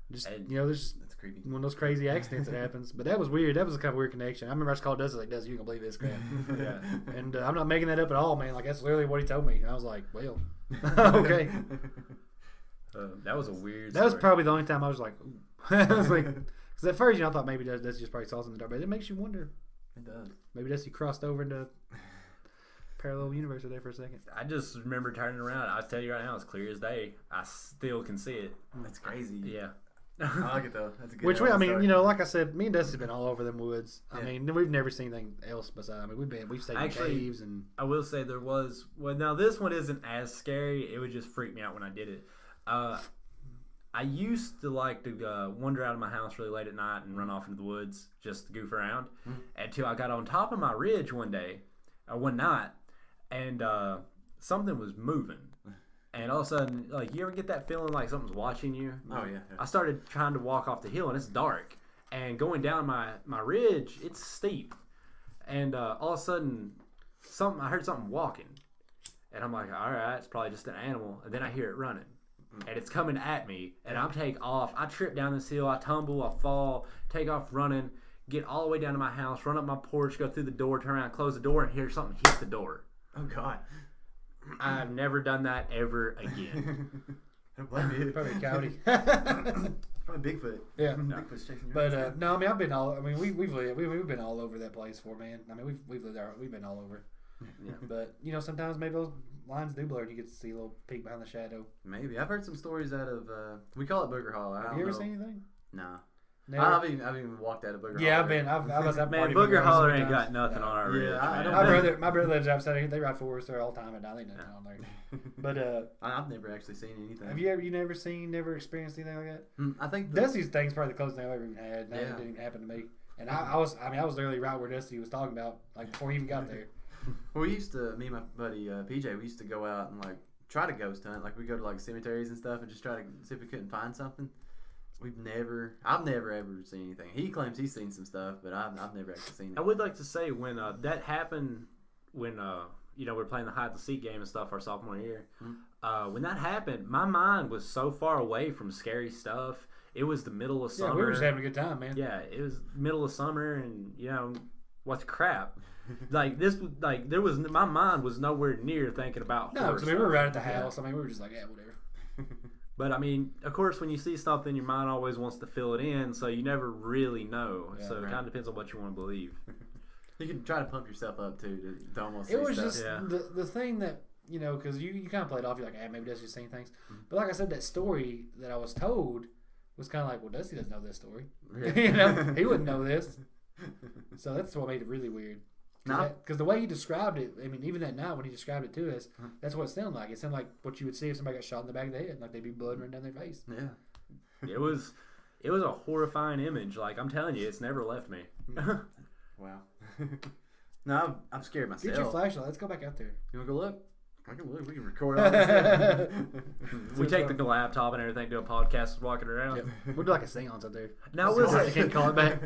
There's that's creepy. One of those crazy accidents that happens. But that was weird. That was a kind of weird connection. I remember I just called Dusty like, Dusty, you can believe this crap. Yeah. And I'm not making that up at all, man. Like that's literally what he told me. And I was like, well, okay. That was a weird. That was probably the only time I was like, ooh. I was like, because at first, I thought maybe Dusty just probably saw something in the dark, but it makes you wonder. It does. Maybe Dusty crossed over into parallel universe there for a second. I just remember turning around. I tell you right now, it's clear as day. I still can see it. That's crazy. Yeah. I like it though. That's a good. Which way? I mean, like I said, me and Dusty's been all over them woods. Yeah. I mean, we've never seen anything else besides. I mean, we've stayed in caves and. I will say there was. Well, now this one isn't as scary. It would just freak me out when I did it. I used to like to wander out of my house really late at night and run off into the woods just to goof around until I got on top of my ridge one night, and something was moving. And all of a sudden, like, you ever get that feeling like something's watching you? Oh, yeah. I started trying to walk off the hill, and it's dark. And going down my ridge, it's steep. And all of a sudden, I heard something walking. And I'm like, all right, it's probably just an animal. And then I hear it running. And it's coming at me. And I take off. I trip down this hill. I tumble. I fall. Take off running. Get all the way down to my house. Run up my porch. Go through the door. Turn around. Close the door. And hear something hit the door. Oh, God. I've never done that ever again. Probably a coyote. Probably Bigfoot. Yeah. Bigfoot's chasing your But ass. no, I mean, we've been all over that place for, man. I mean, we've lived there. We've been all over. Yeah. But sometimes maybe those lines do blur, and you get to see a little peek behind the shadow. Maybe. I've heard some stories out of, we call it Booger Hollow. Have you ever seen anything? Nah. Never? I've even walked out of Booger Hollow. Yeah, I've been. I was at Man, party Booger Holler ain't sometimes. got nothing on our ridge. I Man. don't My brother lives outside here. They ride for us there all the time, and I ain't nothing on there. But I've never actually seen anything. have you never experienced anything like that? I think Dusty's thing's probably the closest thing I've ever even had. That Yeah. didn't even happen to me. And I was literally right where Dusty was talking about, like before he even got there. Well, me and my buddy PJ, we used to go out and like try to ghost hunt. Like we go to like cemeteries and stuff and just try to see if we couldn't find something. I've never ever seen anything. He claims he's seen some stuff, but I've never actually seen it. I would like to say when that happened, when we're playing the hide and seek game and stuff our sophomore year. When that happened, my mind was so far away from scary stuff. It was the middle of summer. Yeah, we were just having a good time, man. Yeah, it was middle of summer, and what's crap. Like this, like there was my mind was nowhere near thinking about. No, horror because we were stuff. right at the house. I mean, we were just like, yeah, whatever. But I mean, of course, when you see something, your mind always wants to fill it in, so you never really know. Yeah, so it right. kind of depends on what you want to believe. You can try to pump yourself up too to almost. It see was stuff. just Yeah. the thing that because you kind of played off. You're like, maybe Dusty's seen things. But like I said, that story that I was told was kind of like, well, Dusty doesn't know this story. Yeah. He wouldn't know this. So that's what made it really weird. Because the way he described it, I mean, even that night when he described it to us, that's what it sounded like. It sounded like what you would see if somebody got shot in the back of the head, like they'd be blood running down their face. Yeah. It was a horrifying image. Like I'm telling you, it's never left me. Wow. No, I'm scared myself. Get your flashlight. Let's go back out there. You want to go look? I can look. We can record all this. We take the laptop and everything, do a podcast, walking around. Yep. We'll do like a seance out there. Now, So listen, you can't call it back.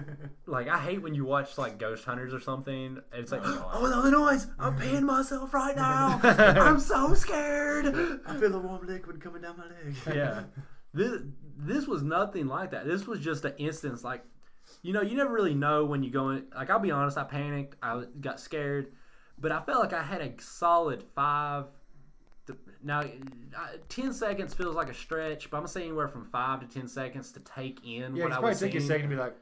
like I hate when you watch like Ghost Hunters or something. And it's like, Oh, the noise! I'm peeing myself right now. I'm so scared. I feel a warm liquid coming down my leg. yeah. This was nothing like that. This was just an instance. Like, you never really know when you go in. Like, I'll be honest, I panicked. I got scared. But I felt like I had a solid 10 seconds feels like a stretch, but I'm going to say anywhere from 5 to 10 seconds to take in Yeah, what it's I probably was take you a seeing. second to be like,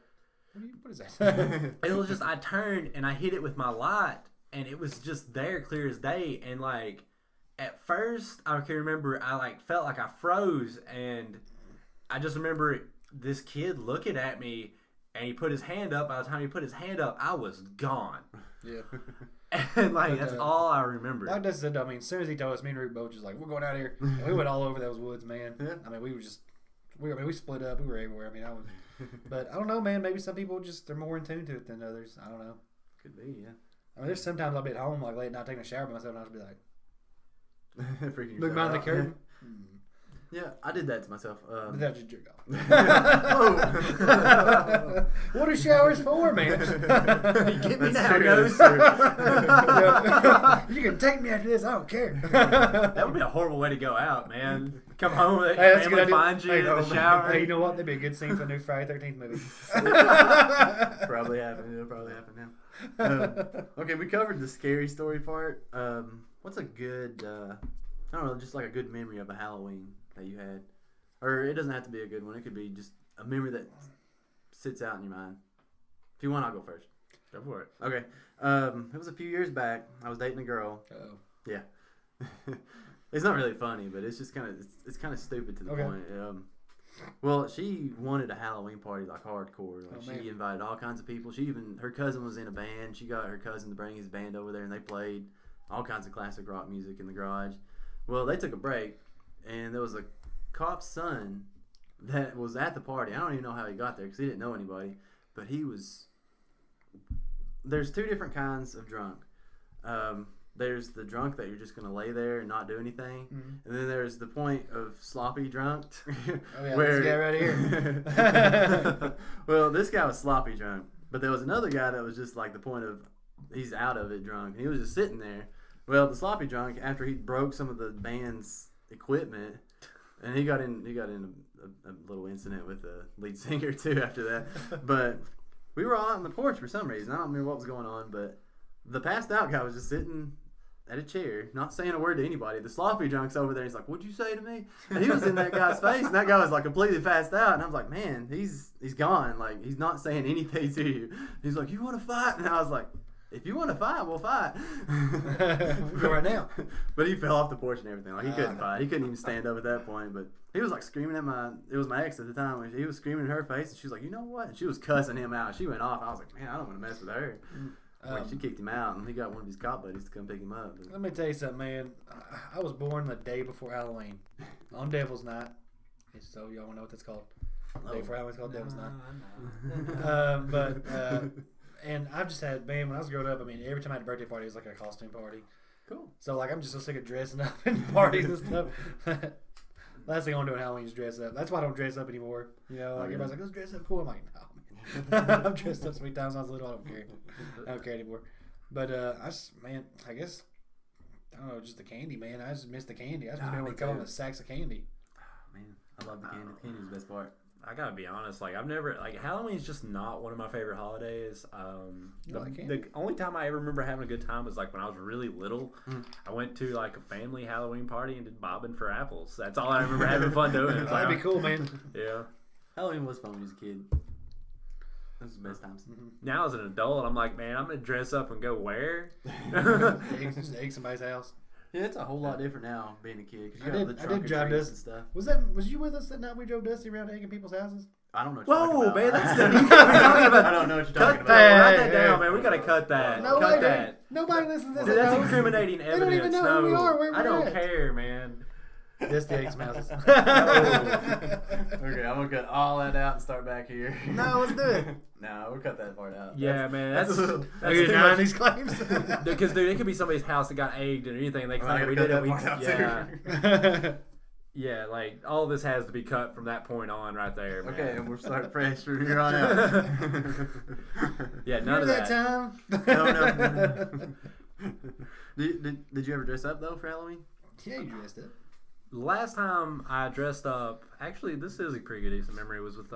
what is that? It was just, I turned and I hit it with my light, and it was just there clear as day. And like, at first, I can remember I like felt like I froze, and I just remember this kid looking at me, and he put his hand up. By the time he put his hand up, I was gone. Yeah. And like, that's all I remember. Like Dusty said, I mean, as soon as he told us, me and Root both just like, we're going out here. And we went all over those woods, man. Yeah. I mean, we split up. We were everywhere. I mean, but I don't know, man. Maybe some people they're more in tune to it than others. I don't know. Could be, yeah. I mean, there's sometimes I'll be at home, like late at night taking a shower by myself, and I'll just be like, Freaking look yourself behind the out. curtain. Yeah, I did that to myself. But that's just jerk off. Oh. What are showers for, man? Get me That's now, true, Ghost. that's You can take me after this. I don't care. That would be a horrible way to go out, man. Come home, Hey, that's a good family idea. finds you Hey, in the shower. Hey, you know what? That'd be a good scene for the new Friday 13th movie. Probably happen. It'll probably happen now. Okay, we covered the scary story part. What's a good, I don't know, just like a good memory of a Halloween that you had? Or it doesn't have to be a good one. It could be just a memory that sits out in your mind. If you want, I'll go first. Go for it. Okay. It was a few years back. I was dating a girl. Uh-oh. Yeah. It's not really funny, but it's just kind of it's kind of stupid to the Okay. point. Well, she wanted a Halloween party like hardcore. Like Oh, man. she invited all kinds of people. Her cousin was in a band. She got her cousin to bring his band over there, and they played all kinds of classic rock music in the garage. Well, they took a break, and there was a cop's son that was at the party. I don't even know how he got there because he didn't know anybody. But he was. There's two different kinds of drunk. There's the drunk that you're just gonna lay there and not do anything, and then there's the point of sloppy drunk. Oh yeah, this guy right here. Well, this guy was sloppy drunk, but there was another guy that was just like the point of he's out of it drunk, and he was just sitting there. Well, the sloppy drunk, after he broke some of the band's equipment, and he got in a little incident with the lead singer too after that. But we were all out on the porch for some reason. I don't remember what was going on, but the passed out guy was just sitting at a chair, not saying a word to anybody. The sloppy drunk's over there. He's like, "What'd you say to me?" And he was in that guy's face, and that guy was like completely passed out. And I was like, "Man, he's gone. Like he's not saying anything to you." He's like, "You want to fight?" And I was like, "If you want to fight, we'll fight." We'll go right now. But he fell off the porch and everything. Like he couldn't fight. He couldn't even stand up at that point. But he was like screaming at it was my ex at the time. He was screaming in her face, and she was like, "You know what?" And she was cussing him out. She went off. I was like, "Man, I don't want to mess with her." Like she kicked him out, and he got one of his cop buddies to come pick him up. Let me tell you something, man. I was born the day before Halloween, on Devil's Night. So y'all want to know what that's called? The day before Halloween's called Devil's Night. And I've just had, man, when I was growing up, I mean, every time I had a birthday party, it was like a costume party. Cool. So like, I'm just so sick of dressing up in parties and stuff. Last thing I want to do in Halloween is dress up. That's why I don't dress up anymore. You know, like everybody's like, "Let's dress up cool." I'm like, no. I've dressed up so many times when I was little. I don't care. I don't care anymore. But I guess I don't know, just the candy, man. I just miss the candy. I just remember when it come with sacks of candy. Oh, man, I love the candy. The candy's the best part. I gotta be honest, like I've never Halloween's just not one of my favorite holidays. The only time I ever remember having a good time was like when I was really little. I went to like a family Halloween party and did bobbing for apples. That's all I remember having fun doing. It was That'd be cool, man. Yeah. Halloween was fun when you was a kid. Those are the best times. Now as an adult, I'm like, man, I'm gonna dress up and go where? Just egg somebody's house. Yeah, it's a whole lot different now being a kid. Cause I did drive and Dusty. stuff. Was you with us that night we drove Dusty around egging people's houses? I don't know what you're talking about. man, that's the I don't know what you're talking Cut about. that. Write that down, man. We gotta cut that. Nobody, cut that. Nobody listens to this. Dude, that's incriminating evidence. They don't even know who we are. Where I don't we're at. care, man. Dusty eggs some houses. Okay, I'm gonna cut all that out and start back here. No, let's do it. No, we'll cut that part out. Yeah, man, that's Are too you denying much. these claims? Because dude, it could be somebody's house that got egged or anything. They claim we did it. Yeah, yeah, like all this has to be cut from that point on, right there. Man. Okay, and we'll start fresh from here on out. Yeah, none of that. time? No. Did you ever dress up though for Halloween? Yeah, you dressed up. Last time I dressed up, actually, this is a pretty good decent memory. It was with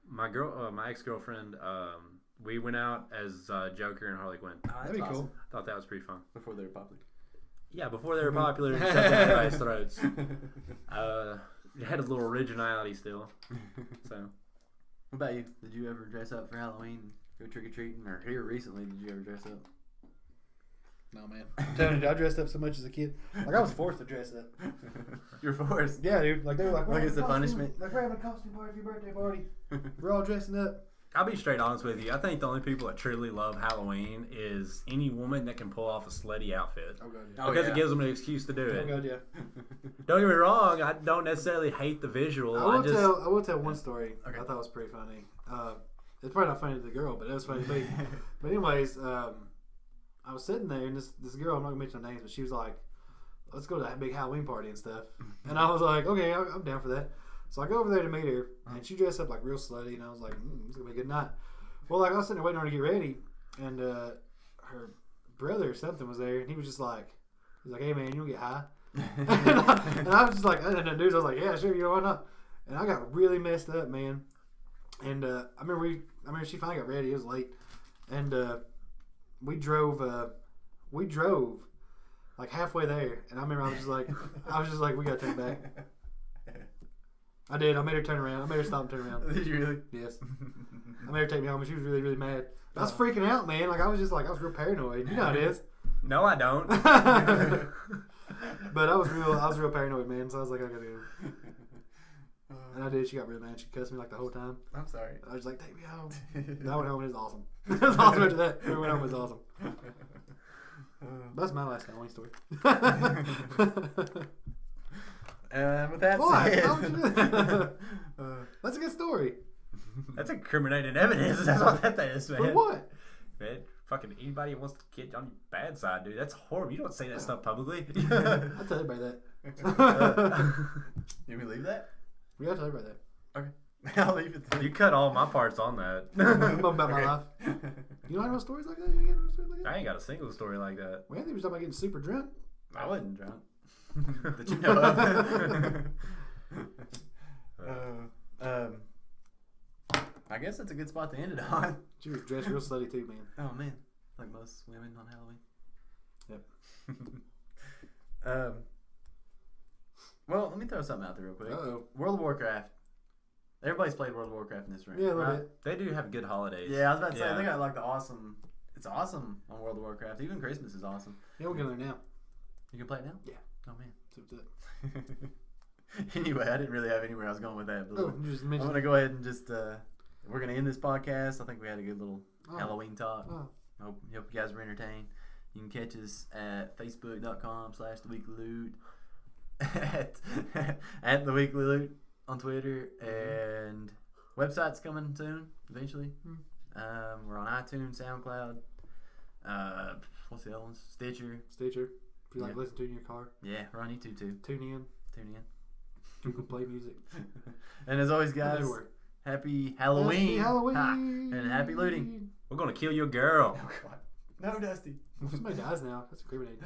my ex-girlfriend. We went out as Joker and Harley Quinn. That'd be cool. Thought that was pretty fun. Before they were popular. Yeah, before they were popular and shoved down everybody's throats. It had a little originality still. So, what about you? Did you ever dress up for Halloween? Go trick or treating, or here recently? Did you ever dress up? No, man. I'm telling you, I dressed up so much as a kid. Like, I was forced to dress up. You're forced. Yeah, dude. Like, they were like, Like it's a punishment. Like, we're having a costume party for your birthday party. We're all dressing up. I'll be straight honest with you. I think the only people that truly love Halloween is any woman that can pull off a slutty outfit. Oh, God, yeah. Because it gives them an excuse to do Oh, it. God, yeah. Don't get me wrong. I don't necessarily hate the visual. I will tell one story. Okay. I thought was pretty funny. It's probably not funny to the girl, but it was funny to me. But anyways, I was sitting there, and this girl, I'm not gonna mention her names, but she was like, "Let's go to that big Halloween party and stuff." And I was like, "Okay, I'm down for that." So I go over there to meet her, and she dressed up like real slutty, and I was like, "It's gonna be a good night." Well, like I was sitting there waiting on her to get ready, and her brother or something was there, and he was just like, "Hey man, you wanna get high?" and I was just like, and the dudes, I was like, "Yeah, sure, you know why not?" And I got really messed up, man. And I remember she finally got ready. It was late, and we drove like halfway there, and I remember I was just like, we gotta turn back. I did. I made her turn around. I made her stop and turn around. Did you really? Yes. I made her take me home, and she was really, really mad. I was freaking out, man. Like I was real paranoid. You know how it is. No, I don't. But I was real paranoid, man. So I was like, I gotta go. And I did. She got real mad. She cussed me like the whole time. I'm sorry. I was like, take me home. And I went home and it was awesome. It was awesome after that. We went home, it was awesome. That's my last Halloween story. With with that Why? said, How would you do that? That's a good story. That's incriminating evidence. That's what that is, man. For what? Man, fucking anybody who wants to get on your bad side, dude. That's horrible. You don't say that stuff publicly. I'll tell everybody that. Did we leave that? We gotta tell everybody that. Okay. I'll leave it there. You cut all my parts on that. About my Okay. life. You don't have no stories like that? You ain't got no stories like that? I ain't got a single story like that. Well, Anthony was talking about getting super drunk. I wasn't drunk. That you know of. I guess that's a good spot to end it on. She was dressed real slutty too, man. Oh man, like most women on Halloween. Yep. Well, let me throw something out there real quick. Uh-oh. World of Warcraft. Everybody's played World of Warcraft in this room. Yeah, a little right? bit. They do have good holidays. Yeah, I was about to say Yeah. they got like the awesome. It's awesome on World of Warcraft. Even Christmas is awesome. Yeah, we'll get there now. You can play it now. Yeah. Oh man. See what's up. Anyway, I didn't really have anywhere I was going with that, but Oh, you just I'm mentioned. gonna go ahead and just we're gonna end this podcast. I think we had a good little Halloween talk. Oh. Hope you guys were entertained. You can catch us at facebook.com/theweeklyloot at the Weekly Loot on Twitter, and website's coming soon eventually. We're on iTunes, SoundCloud. What's the other ones? Stitcher. Stitcher. If you like Yeah. listen to it in your car, Yeah, we're on YouTube too. tune in. Tune in. You can play music. And as always, guys, Everywhere. happy Halloween. Happy Halloween. Ha. And happy looting. We're gonna kill your girl. Oh, God. No, Dusty. Somebody dies now. That's incriminating.